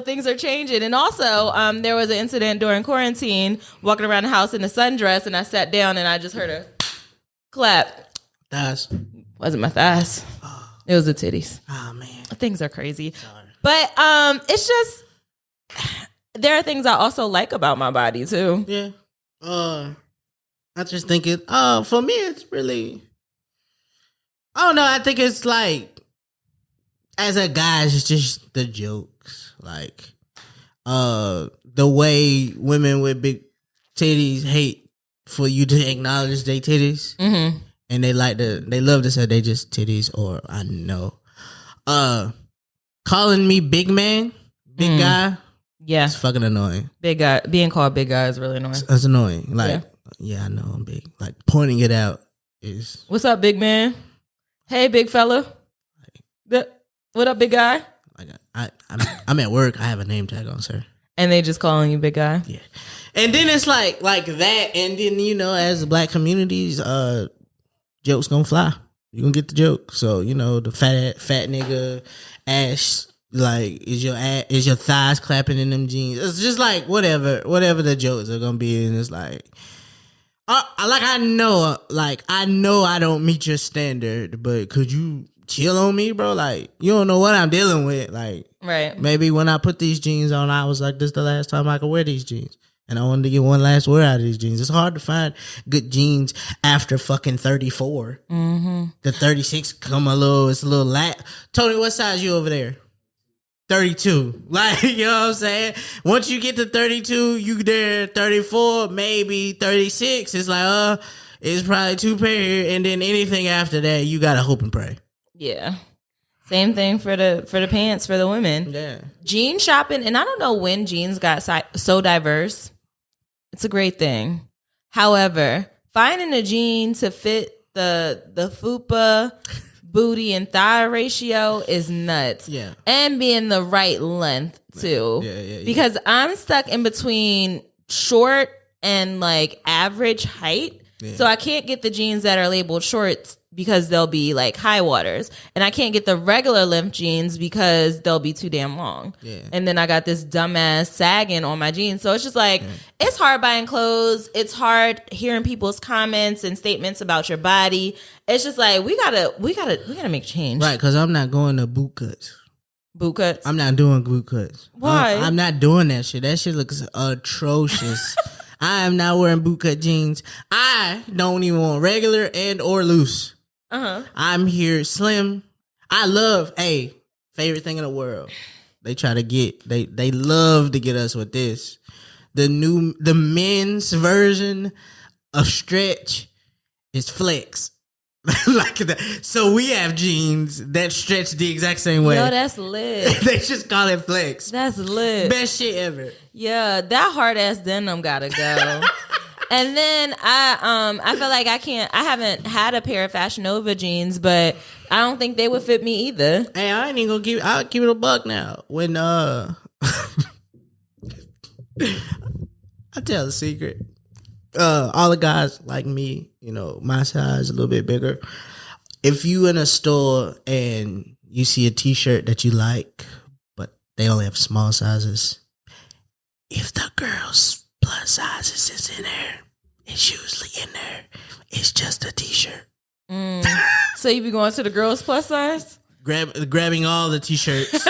things are changing. And also, there was an incident during quarantine, walking around the house in a sundress, and I sat down and I just heard a clap. Thighs. Wasn't my thighs. It was the titties. Oh man. Things are crazy. Sorry. But it's just, there are things I also like about my body too. Yeah. I just think for me it's really, I don't know, I think it's like, as a guy, it's just the jokes. Like, the way women with big titties hate for you to acknowledge their titties. Mm-hmm. And they love to say they just titties, or I know. Calling me big man, big guy. Yeah. It's fucking annoying. Big guy, being called big guy is really annoying. It's annoying. Like, yeah, I know I'm big. Like, pointing it out is. What's up, big man? Hey, big fella. What up, big guy? Like, I'm at work. I have a name tag on, sir. And they just calling you big guy? Yeah. And then it's like that. And then, as black communities, jokes gonna fly. You gonna get the joke. So, the fat nigga ass, like, is your thighs clapping in them jeans? It's just like whatever the jokes are gonna be. And it's like, I know I don't meet your standard, but could you chill on me, bro? Like, you don't know what I'm dealing with. Like, right. Maybe when I put these jeans on, I was like, this is the last time I could wear these jeans. And I wanted to get one last wear out of these jeans. It's hard to find good jeans after fucking 34. Mm-hmm. The 36 it's a little lat. Tony, what size you over there? 32. Like, you know what I'm saying? Once you get to 32, you there 34, maybe 36. It's like, it's probably 2 pair. And then anything after that, you gotta hope and pray. Yeah. Same thing for the pants for the women. Yeah. Jean shopping, and I don't know when jeans got so diverse. It's a great thing. However, finding a jean to fit the fupa, booty, and thigh ratio is nuts. Yeah. And being the right length too. Yeah. Because I'm stuck in between short and like average height. Yeah. So I can't get the jeans that are labeled shorts because they'll be like high waters. And I can't get the regular length jeans because they'll be too damn long. Yeah. And then I got this dumbass sagging on my jeans. So it's just like, It's hard buying clothes. It's hard hearing people's comments and statements about your body. It's just like, we gotta make change. Right, because I'm not going to boot cuts. Boot cuts? I'm not doing boot cuts. Why? I'm not doing that shit. That shit looks atrocious. I am not wearing bootcut jeans. I don't even want regular and or loose. I'm here slim. I love, favorite thing in the world. They try to get, they love to get us with this. The men's version of stretch is flex. Like that. So we have jeans that stretch the exact same way. Yo, that's lit. They just call it flex. That's lit. Best shit ever. Yeah, that hard ass denim gotta go. And then I feel like I haven't had a pair of Fashion Nova jeans, but I don't think they would fit me either. Hey, I ain't even gonna I'll keep it a buck now. When I tell a secret. All the guys like me, you know, my size a little bit bigger. If you in a store and you see a t-shirt that you like, but they only have small sizes, if the girl's plus sizes is in there, it's usually in there. It's just a t-shirt. So you be going to the girls plus size? Grabbing all the t-shirts.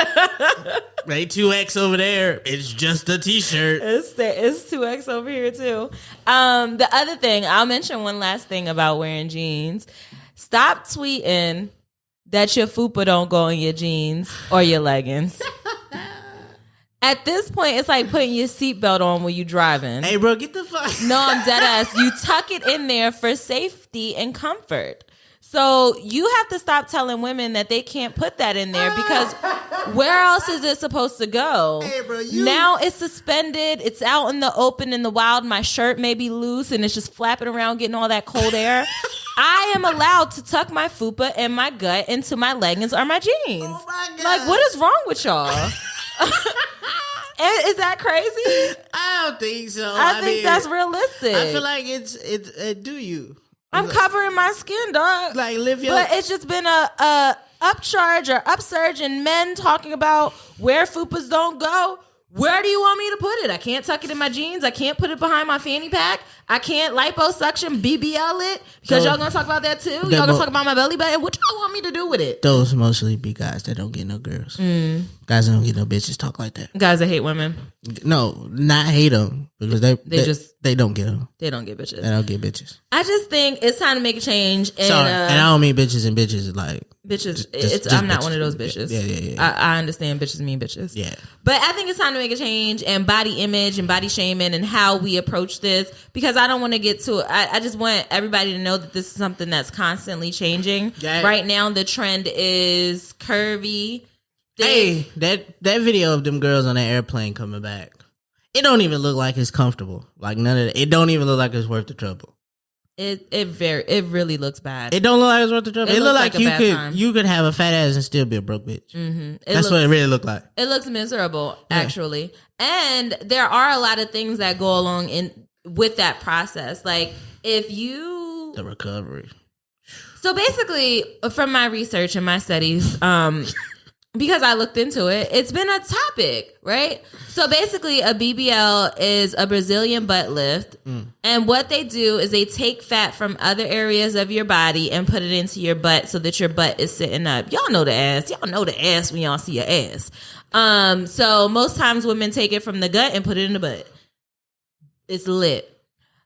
Right, 2X over there. It's just a t-shirt. It's 2X over here too. The other thing, I'll mention one last thing about wearing jeans. Stop tweeting that your fupa don't go in your jeans or your leggings. At this point, it's like putting your seatbelt on when you driving. Hey, bro, get the fuck. No, I'm dead ass. You tuck it in there for safety and comfort. So you have to stop telling women that they can't put that in there because where else is it supposed to go? Hey, bro, now it's suspended. It's out in the open, in the wild. My shirt may be loose and it's just flapping around getting all that cold air. I am allowed to tuck my fupa and my gut into my leggings or my jeans. Oh my God. Like, what is wrong with y'all? Is that crazy? I don't think so. I think that's realistic. I feel like it's do you? I'm covering my skin, dog. Like live your. But it's just been a upcharge or upsurge in men talking about where fupas don't go. Where do you want me to put it? I can't tuck it in my jeans. I can't put it behind my fanny pack. I can't liposuction BBL it because y'all gonna talk about that too. Y'all gonna talk about my belly button. What y'all want me to do with it? Those mostly be guys that don't get no girls. Guys that don't get no bitches talk like that. Guys that hate women. No, not hate them because they don't get them. They don't get bitches. They don't get bitches. I just think it's time to make a change. And, sorry, and I don't mean bitches and bitches like bitches. Just I'm not bitches. one of those bitches. Yeah. I understand bitches mean bitches. Yeah. But I think it's time to make a change and body image and body shaming and how we approach this because I don't want to get to it. I just want everybody to know that this is something that's constantly changing. Yeah. Right now, the trend is curvy. Hey, that video of them girls on that airplane coming back, it don't even look like it's comfortable. Like none of that. It don't even look like it's worth the trouble. It really looks bad. It don't look like it's worth the trouble. It look like time. you could have a fat ass and still be a broke bitch. Mm-hmm. That's what it really looked like. It looks miserable, actually. And there are a lot of things that go along with that process. Like the recovery. So basically, from my research and my studies, because I looked into it, it's been a topic, right? So basically, a BBL is a Brazilian butt lift. And what they do is they take fat from other areas of your body and put it into your butt so that your butt is sitting up. Y'all know the ass. Y'all know the ass when y'all see your ass. So most times women take it from the gut and put it in the butt. It's lit.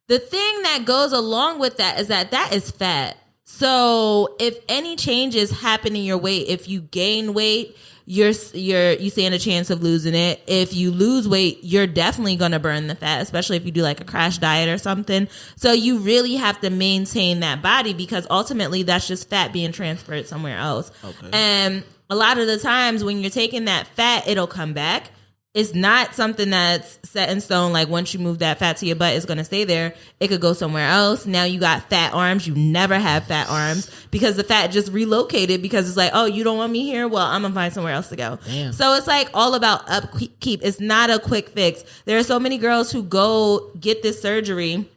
The thing that goes along with that is that is fat. So if any changes happen in your weight, if you gain weight, you stand a chance of losing it. If you lose weight, you're definitely going to burn the fat, especially if you do like a crash diet or something. So you really have to maintain that body because ultimately that's just fat being transferred somewhere else. Okay. And a lot of the times when you're taking that fat, it'll come back. It's not something that's set in stone. Like once you move that fat to your butt, it's going to stay there. It could go somewhere else. Now you got fat arms. You never have fat arms because the fat just relocated because it's like, oh, you don't want me here? Well, I'm going to find somewhere else to go. Damn. So it's like all about upkeep. It's not a quick fix. There are so many girls who go get this surgery.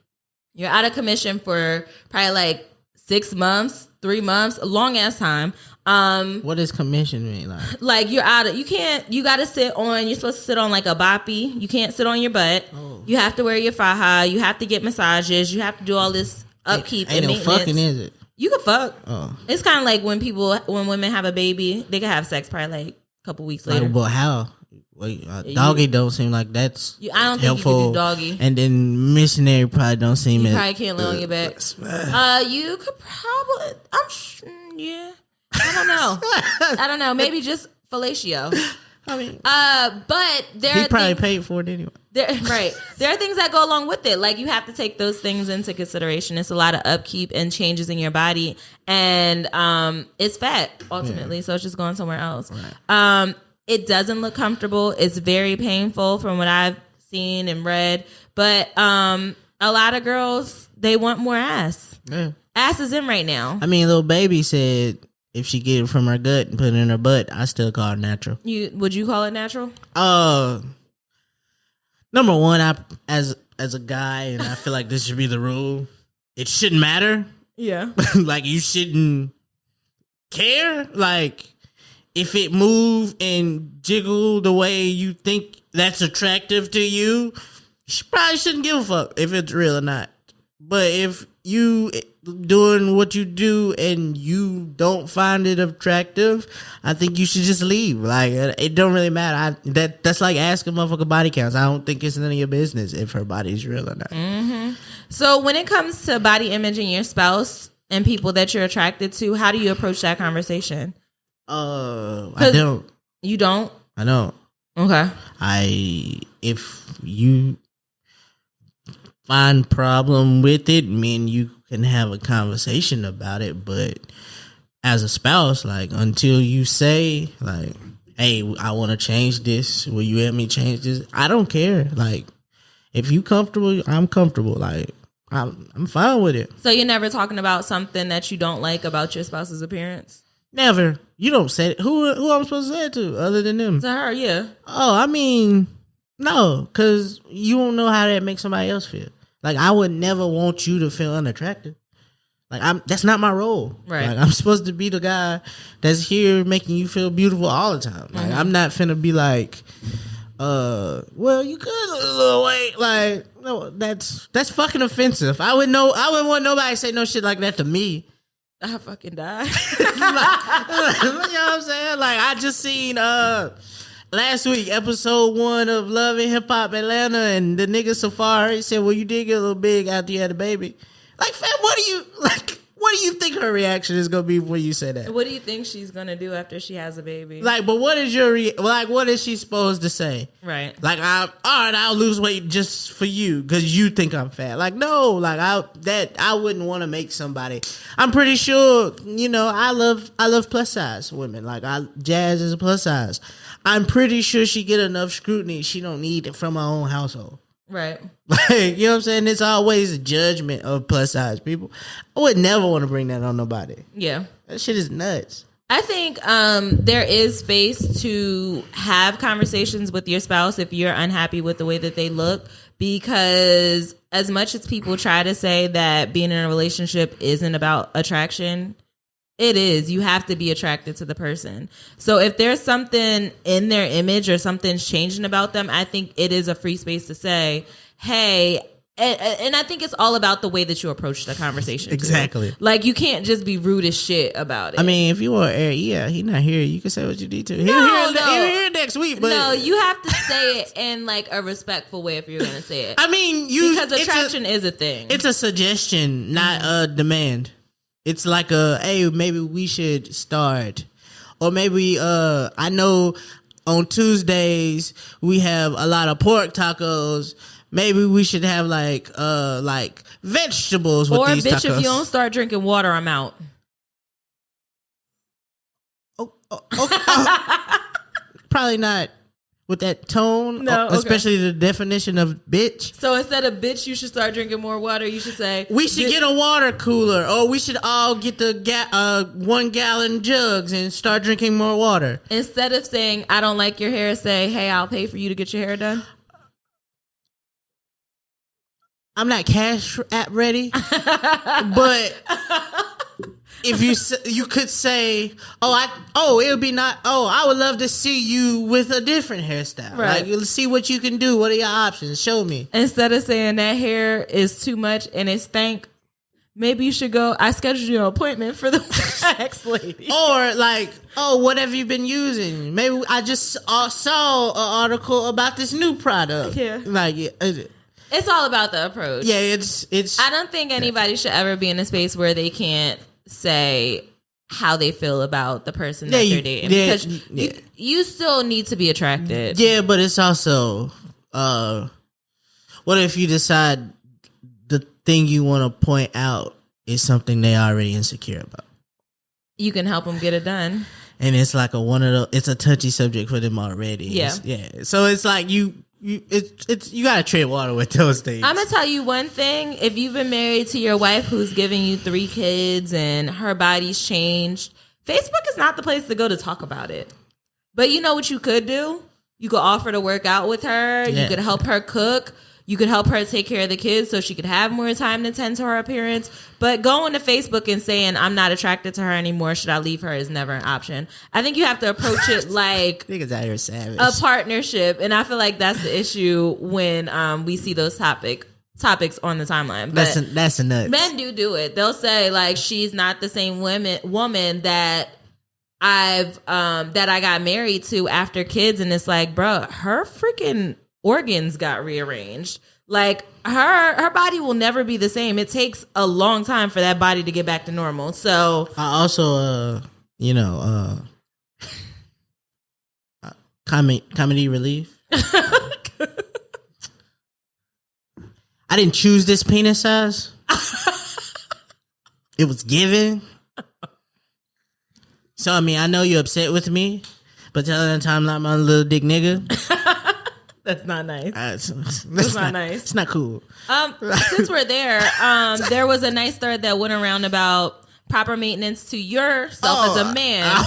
You're out of commission for probably like 6 months, 3 months, a long ass time. What does commission mean? Like you gotta sit on, you're supposed to sit on like a boppy. You can't sit on your butt. Oh. You have to wear your faja. You have to get massages. You have to do all this upkeep and maintenance. No fucking is it? You can fuck. Oh. It's kind of like when women have a baby, they can have sex probably like a couple weeks later. But how? Doggy don't seem like that's I don't helpful. think you could do doggy. And then missionary probably don't seem You as probably can't lay on your back. You could probably. Yeah. I don't know. Maybe just fellatio. I mean, but there he are probably paid for it anyway. Right. There are things that go along with it. Like, you have to take those things into consideration. It's a lot of upkeep and changes in your body, and it's fat ultimately. So it's just going somewhere else. Right. It doesn't look comfortable. It's very painful from what I've seen and read. But a lot of girls, they want more ass. Yeah. Ass is in right now. I mean, little baby said, if she get it from her gut and put it in her butt, I still call it natural. Would you call it natural? Number one, as a guy, and I feel like this should be the rule, it shouldn't matter. Yeah. Like, you shouldn't care. Like, if it move and jiggle the way you think that's attractive to you, you probably shouldn't give a fuck if it's real or not. But if you doing what you do and you don't find it attractive, I think you should just leave. Like, it don't really matter. That's like asking motherfucker body counts. I don't think it's none of your business if her body's real or not. Mm-hmm. So when it comes to body image and your spouse and people that you're attracted to, how do you approach that conversation? I don't. You don't? I don't. Okay. If you find problem with it, you can have a conversation about it, but as a spouse, like, until you say, like, hey, I want to change this, will you help me change this? I don't care. Like, if you comfortable, I'm comfortable. Like, I'm fine with it. So you're never talking about something that you don't like about your spouse's appearance? Never. You don't say it. Who I'm supposed to say it to other than them? To her, yeah. Oh, I mean, no, because you don't know how that makes somebody else feel. Like, I would never want you to feel unattractive. Like, that's not my role. Right. Like, I'm supposed to be the guy that's here making you feel beautiful all the time. Like, I'm not finna be like, well, you could lose a little weight. Like, no, that's fucking offensive. I wouldn't want nobody to say no shit like that to me. I fucking die. You know what I'm saying? Like, I just seen last week, episode 1 of Love and Hip Hop Atlanta, and the nigga Safari said, well, you did get a little big after you had a baby. Like, fam, what do you think her reaction is gonna be when you say that? What do you think she's gonna do after she has a baby? Like, but what is what is she supposed to say? Right. Like, I'll lose weight just for you because you think I'm fat. Like, no, like I wouldn't want to make somebody. I'm pretty sure, I love plus size women. Like, Jazz is a plus size. I'm pretty sure she get enough scrutiny. She don't need it from her own household. Right. Like, you know what I'm saying? It's always a judgment of plus size people. I would never want to bring that on nobody. Yeah. That shit is nuts. I think there is space to have conversations with your spouse if you're unhappy with the way that they look, because as much as people try to say that being in a relationship isn't about attraction, it is. You have to be attracted to the person. So if there's something in their image or something's changing about them, I think it is a free space to say, hey, and I think it's all about the way that you approach the conversation. Exactly. Too. Like, you can't just be rude as shit about it. I mean, if you want air, he not here. You can say what you need to. He'll hear next week. But no, you have to say it in like a respectful way if you're going to say it. I mean, because attraction is a thing. It's a suggestion, not a demand. It's like hey, maybe we should start. Or maybe, I know on Tuesdays we have a lot of pork tacos. Maybe we should have like vegetables with these tacos. Or bitch, if you don't start drinking water, I'm out. Okay. Probably not with that tone. No, especially the definition of bitch. So instead of bitch, you should start drinking more water. You should say we should get a water cooler, or we should all get the 1 gallon jugs and start drinking more water. Instead of saying I don't like your hair, say hey, I'll pay for you to get your hair done. I'm not cash app ready, but if you could say, I would love to see you with a different hairstyle. Right. Like, let's see what you can do. What are your options? Show me. Instead of saying that hair is too much and it stank, maybe you should go. I scheduled your appointment for the wax lady. Or like, oh, what have you been using? Maybe I just saw an article about this new product. Yeah. Like, it's all about the approach. yeah, it's. I don't think anybody should ever be in a space where they can't say how they feel about the person that they're dating. Because you still need to be attracted. Yeah, but it's also, what if you decide the thing you want to point out is something they already insecure about? You can help them get it done. And it's like it's a touchy subject for them already. Yeah. Yeah. So it's like you gotta tread water with those things. I'm gonna tell you one thing. If you've been married to your wife who's giving you 3 kids and her body's changed, Facebook is not the place to go to talk about it. But you know what you could do? You could offer to work out with her. Yeah. You could help her cook. You could help her take care of the kids so she could have more time to tend to her appearance. But going to Facebook and saying, I'm not attracted to her anymore, should I leave her, is never an option. I think you have to approach it like niggas out here savage. a partnership. And I feel like that's the issue when we see those topics on the timeline. But that's a nut. men do it. They'll say, like, she's not the same woman that I got married to after kids. And it's like, bro, her freaking organs got rearranged. Like, her body will never be the same. It takes a long time for that body to get back to normal. So I also comedy relief. I didn't choose this penis size. It was given. So I mean, I know you're upset with me, but telling the time I'm a little dick nigga. that's not nice. That's not nice. It's not cool. Since we're there, there was a nice thread that went around about proper maintenance to yourself as a man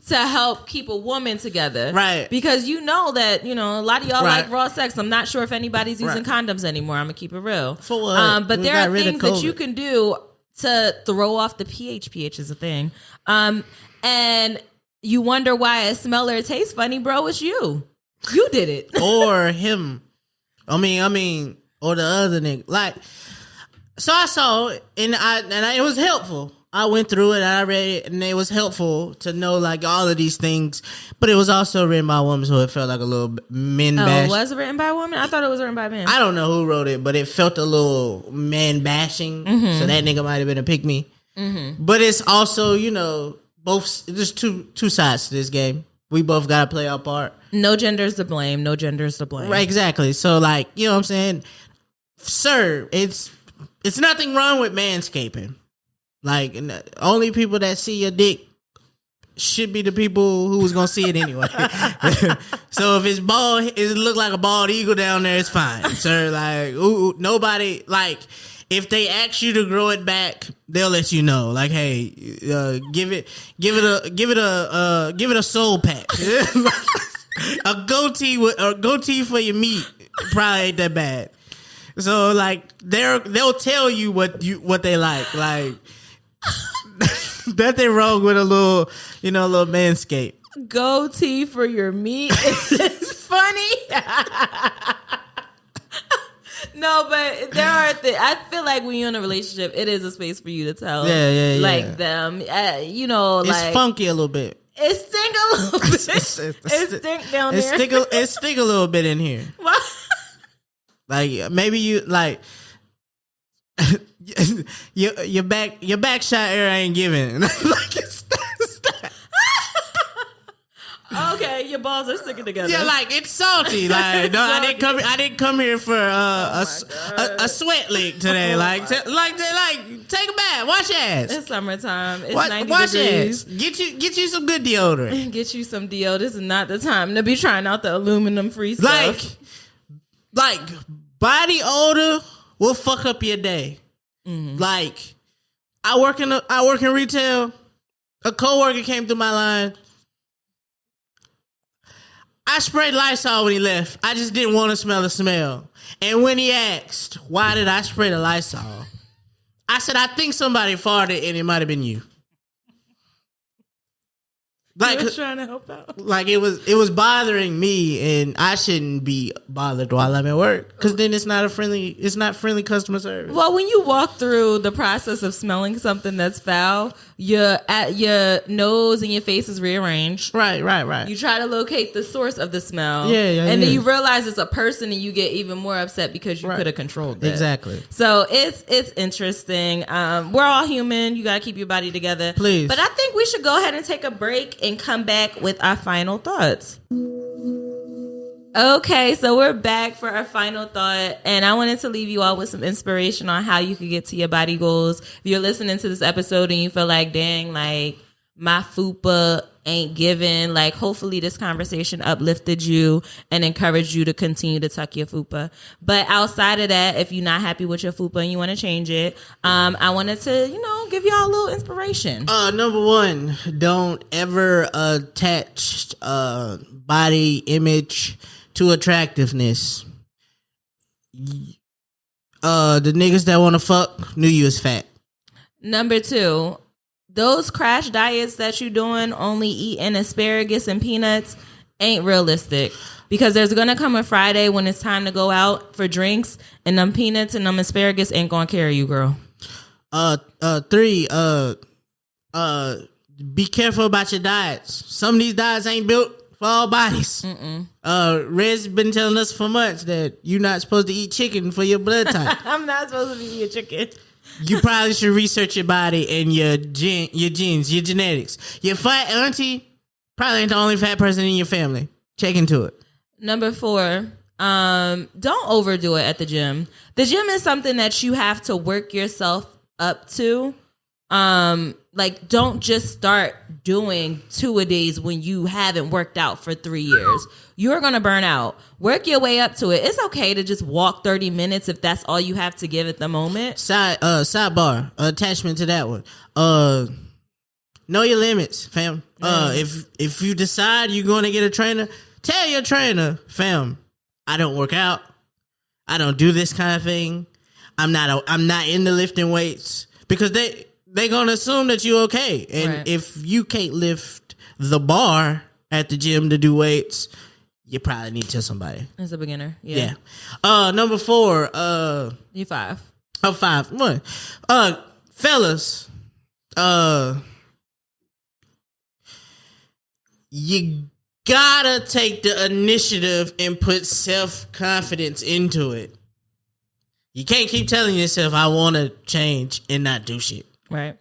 to help keep a woman together. Right. Because you know that, a lot of y'all Right. like raw sex. I'm not sure if anybody's using condoms anymore. I'm going to keep it real. For what? But We there got are rid of things that COVID. you can do to throw off the pH. pH is a thing. And you wonder why a smeller tastes funny, bro. It's you. You did it. Or him. I mean, or the other nigga. Like, so I saw it, and it was helpful. I went through it, and I read it, and it was helpful to know, like, all of these things. But it was also written by a woman, so it felt like a little men bash. Was it written by a woman? I thought it was written by men. I don't know who wrote it, but it felt a little man bashing. Mm-hmm. So that nigga might have been a pick me. But it's also, both. There's two sides to this game. We both gotta play our part. No gender's to blame. No gender's to blame. Right, exactly. So, like, you know what I'm saying? Sir, it's nothing wrong with manscaping. Like, only people that see your dick should be the people who was gonna see it anyway. So if it's bald, it look like a bald eagle down there, it's fine, sir. Like, nobody, like, if they ask you to grow it back, they'll let you know. Like, hey, give it a soul patch. A goatee for your meat probably ain't that bad. So, like, they'll tell you what they like. Like, nothing wrong with a little manscape. Goatee for your meat is funny. No, but there are things. I feel like when you're in a relationship, it is a space for you to tell, like, them, it's like, funky a little bit. It stink a little bit. It stink down there. It stink a little bit in here. What? Like, maybe you like your back shot air ain't giving. Like, it's Okay, your balls are sticking together. yeah, like, it's salty. Like, no, I didn't come here for a sweat leak today. Like, take a bath, wash your ass. It's summertime. It's Wash 90 your degrees. ass. Get you some good deodorant. Get you some deodorant. This is not the time to be trying out the aluminum free stuff. Like body odor will fuck up your day. Mm-hmm. Like, I work in retail. A coworker came through my line. I sprayed Lysol when he left. I just didn't want to smell the smell. And when he asked, why did I spray the Lysol? I said, I think somebody farted and it might have been you. Like, you were trying to help out. Like it was bothering me, and I shouldn't be bothered while I'm at work, because then it's not friendly customer service. Well, when you walk through the process of smelling something that's foul, your nose and your face is rearranged. Right. You try to locate the source of the smell. Yeah. Then you realize it's a person, and you get even more upset because you could have controlled that. Exactly. So it's interesting. We're all human. You got to keep your body together. Please. But I think we should go ahead and take a break and come back with our final thoughts. Okay, so we're back for our final thought, and I wanted to leave you all with some inspiration on how you could get to your body goals. If you're listening to this episode and you feel like, dang, like my fupa ain't given, like hopefully this conversation uplifted you and encouraged you to continue to tuck your fupa. But outside of that, if you're not happy with your fupa and you want to change it, I wanted to, give y'all a little inspiration. Number one, don't ever attach body image to attractiveness. The niggas that want to fuck knew you was fat. Number two, those crash diets that you're doing, only eating asparagus and peanuts, ain't realistic. Because there's going to come a Friday when it's time to go out for drinks, and them peanuts and them asparagus ain't going to carry you, girl. Three, be careful about your diets. Some of these diets ain't built for all bodies. Red's been telling us for months that you're not supposed to eat chicken for your blood type. I'm not supposed to be eating chicken. You probably should research your body and your genes, your genetics. Your fat auntie probably ain't the only fat person in your family. Check into it. Number four, don't overdo it at the gym. The gym is something that you have to work yourself up to. Like, don't just start doing 2-a-days when you haven't worked out for 3 years. You're going to burn out. Work your way up to it. It's okay to just walk 30 minutes if that's all you have to give at the moment. Sidebar, attachment to that one. Know your limits, fam. If you decide you're going to get a trainer, tell your trainer, fam, I don't work out. I don't do this kind of thing. I'm not into lifting weights, because they're going to assume that you're okay. And if you can't lift the bar at the gym to do weights, you probably need to tell somebody. As a beginner. Yeah. Number four. You five. Oh, five. One. Fellas. You gotta take the initiative and put self-confidence into it. You can't keep telling yourself, I want to change, and not do shit. Right.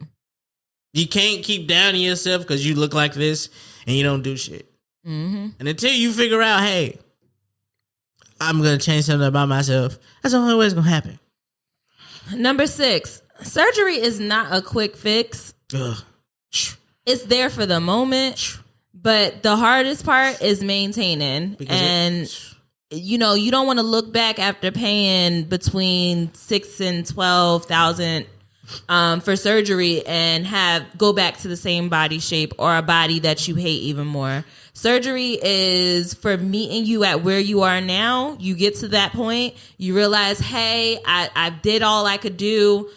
You can't keep downing yourself because you look like this and you don't do shit. Mm-hmm. And until you figure out, hey, I'm going to change something about myself, that's the only way it's going to happen. Number 6, surgery is not a quick fix. Ugh. It's there for the moment, but the hardest part is maintaining. You don't want to look back after paying between $6,000 and $12,000 for surgery and go back to the same body shape or a body that you hate even more. Surgery is for meeting you at where you are now. You get to that point, you realize, hey, I did all I could do.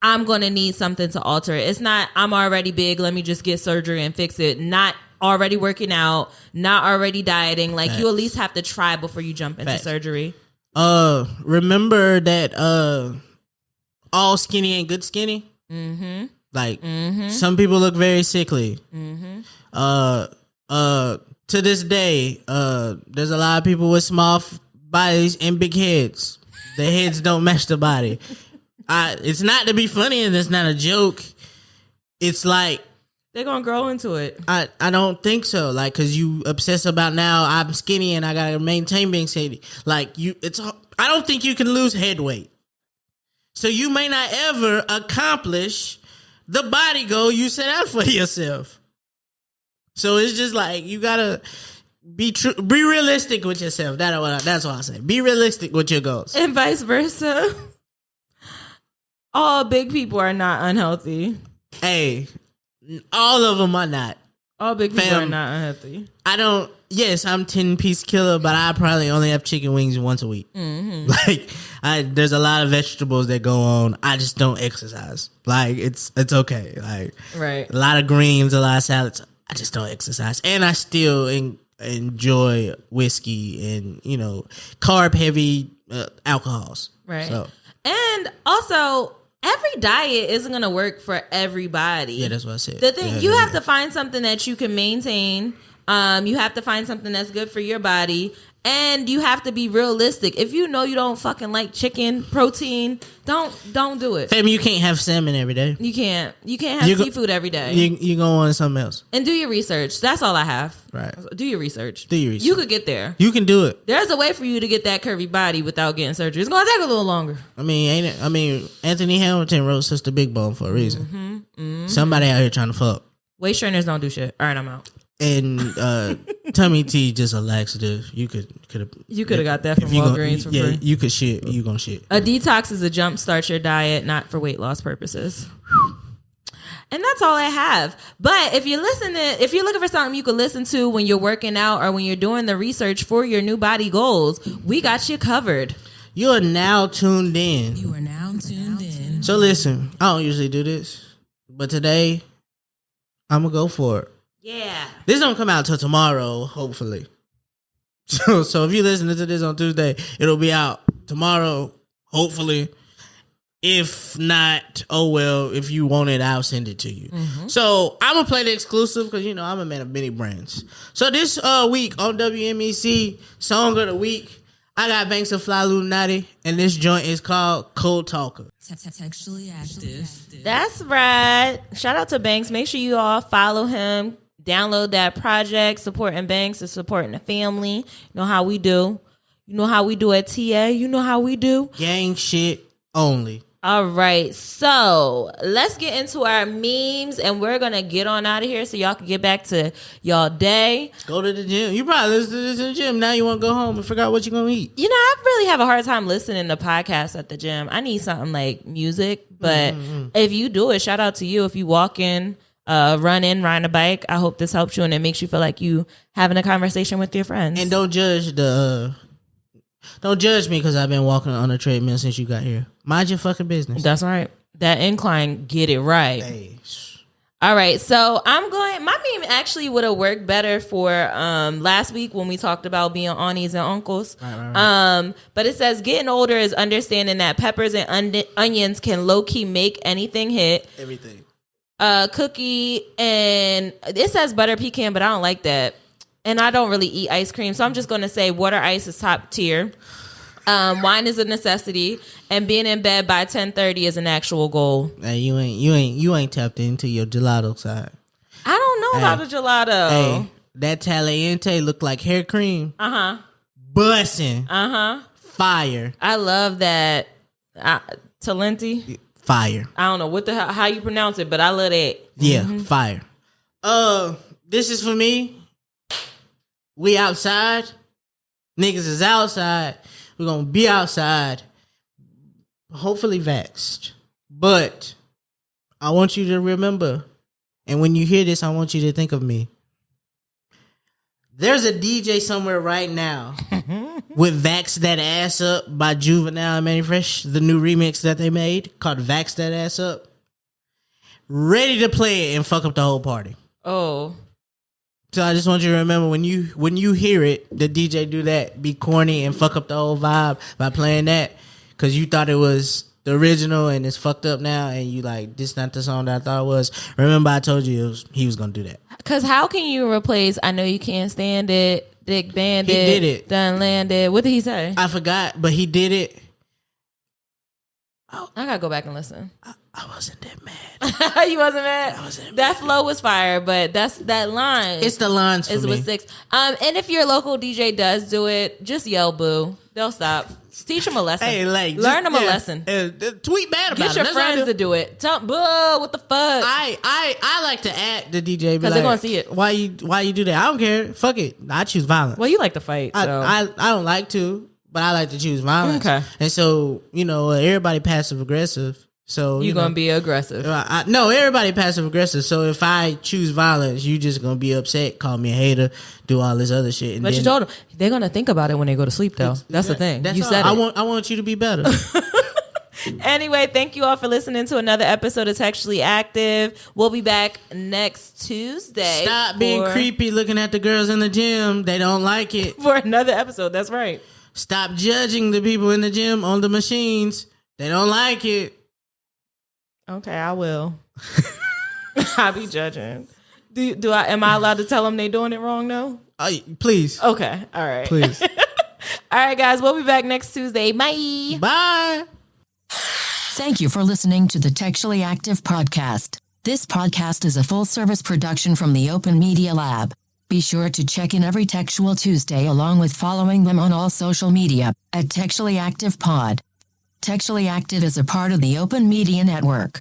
I'm going to need something to alter it. It's not, I'm already big, let me just get surgery and fix it. Not already working out, not already dieting. Like, you at least have to try before you jump into surgery. Remember that all skinny ain't good skinny? Mm-hmm. Like, some people look very sickly. Mm-hmm. To this day, there's a lot of people with small bodies and big heads. Their heads don't match the body. It's not to be funny, and it's not a joke. It's like, they're gonna grow into it. I don't think so. Like, cause you obsess about, now I'm skinny and I gotta maintain being skinny. Like, I don't think you can lose head weight. So you may not ever accomplish the body goal you set out for yourself. So it's just like, you gotta be realistic with yourself. That's what I say. Be realistic with your goals. And vice versa. All big people are not unhealthy. Hey, all of them are not. All big people are not unhealthy. Yes, I'm 10-piece killer, but I probably only have chicken wings once a week. Mm-hmm. Like, there's a lot of vegetables that go on. I just don't exercise. Like, it's okay. Like, right. A lot of greens, a lot of salads. I just don't exercise, and I still enjoy whiskey and carb heavy alcohols. Right. So. And also, every diet isn't going to work for everybody. Yeah, that's what I said. The thing you have to find something that you can maintain. You have to find something that's good for your body, and you have to be realistic. If you know you don't fucking like chicken protein, don't do it. Fam, you can't have salmon every day. You can't have seafood every day. You go on something else. And do your research. That's all I have. Right. Do your research. You could get there. You can do it. There's a way for you to get that curvy body without getting surgery. It's gonna take a little longer. Anthony Hamilton wrote Sister Big Bone for a reason. Somebody out here trying to fuck. Waist trainers don't do shit. All right, I'm out. And tummy tea just a laxative. You could have got that from Walgreens for free. You could shit. You gonna shit. A detox is a jump start your diet, not for weight loss purposes. And that's all I have. But if you're looking for something you can listen to when you're working out or when you're doing the research for your new body goals, we got you covered. You are now tuned in. So listen, I don't usually do this, but today I'm gonna go for it. Yeah. This don't come out till tomorrow, hopefully. So if you're listening to this on Tuesday, it'll be out tomorrow, hopefully. If not, oh well, if you want it, I'll send it to you. So I'm going to play the exclusive because, I'm a man of many brands. So this week on WMEZ, Song of the Week, I got Banks of Flyluminati, and this joint is called Cold Talker. Textually active. That's right. Shout out to Banks. Make sure you all follow him. Download that project. Supporting Banks is supporting the family. You know how we do. You know how we do at TA. You know how we do. Gang shit only. All right. So let's get into our memes, and we're going to get on out of here so y'all can get back to y'all day. Go to the gym. You probably listen to this in the gym. Now you want to go home and figure out what you're going to eat. I really have a hard time listening to podcasts at the gym. I need something like music. But if you do it, shout out to you. If you walk in, run in, ride a bike, I hope this helps you and it makes you feel like you having a conversation with your friends. And don't judge me because I've been walking on a treadmill since you got here. Mind your fucking business. That's right. That incline, get it right. Hey. All right, so my meme actually would have worked better for last week when we talked about being aunties and uncles. Right. But it says getting older is understanding that peppers and onions can low-key make anything hit. Everything. Cookie, and it says butter pecan, but I don't like that. And I don't really eat ice cream, so I'm just going to say water ice is top tier. Wine is a necessity, and being in bed by 10:30 is an actual goal. Hey, you ain't tapped into your gelato side. I don't know about the gelato. Hey, that Taliente look like hair cream. Bussing. Fire. I love that. Talenti. Fire. I don't know how you pronounce it, but I love that. Yeah, fire. This is for me. We outside. Niggas is outside. We're gonna be outside. Hopefully vaxxed. But I want you to remember, and when you hear this, I want you to think of me. There's a DJ somewhere right now with Vax That Ass Up by Juvenile and Manny Fresh, the new remix that they made called Vax That Ass Up. Ready to play it and fuck up the whole party. Oh. So I just want you to remember when you hear it, the DJ do that, be corny and fuck up the whole vibe by playing that because you thought it was the original and it's fucked up now and you like, this not the song that I thought it was. Remember I told you he was going to do that. Because how can you replace I Know You Can't Stand It, Dick Bandit, he did it. Done Landed. What did he say? I forgot, but he did it. I got to go back and listen. I wasn't that mad. You wasn't mad? I wasn't that mad. Flow was fire, but that line. It's the lines for me. With 6. And if your local DJ does do it, just yell boo. They'll stop. Teach them a lesson. Hey, like, learn them a lesson. Tweet bad about it. Get your friends to do it. Tell them, boo, what the fuck? I like to add the DJ because they're gonna see it. Why you do that? I don't care. Fuck it. I choose violence. Well, you like to fight. So. I don't like to, but I like to choose violence. Okay. And so everybody passive aggressive. So you're gonna be aggressive. No, everybody passive aggressive. So if I choose violence, you just gonna be upset, call me a hater, do all this other shit. But you told them they're gonna think about it when they go to sleep, though. That's the thing. You said it. I want you to be better. Anyway, thank you all for listening to another episode of Textually Active. We'll be back next Tuesday. Stop being creepy looking at the girls in the gym. They don't like it. For another episode. That's right. Stop judging the people in the gym on the machines. They don't like it. Okay, I will. I'll be judging. Am I allowed to tell them they doing it wrong though? Please. Okay. All right. Please. All right, guys. We'll be back next Tuesday. Bye. Bye. Thank you for listening to the Textually Active podcast. This podcast is a full-service production from the Open Media Lab. Be sure to check in every Textual Tuesday along with following them on all social media at Textually Active Pod. Textually Active is a part of the Open Media Network.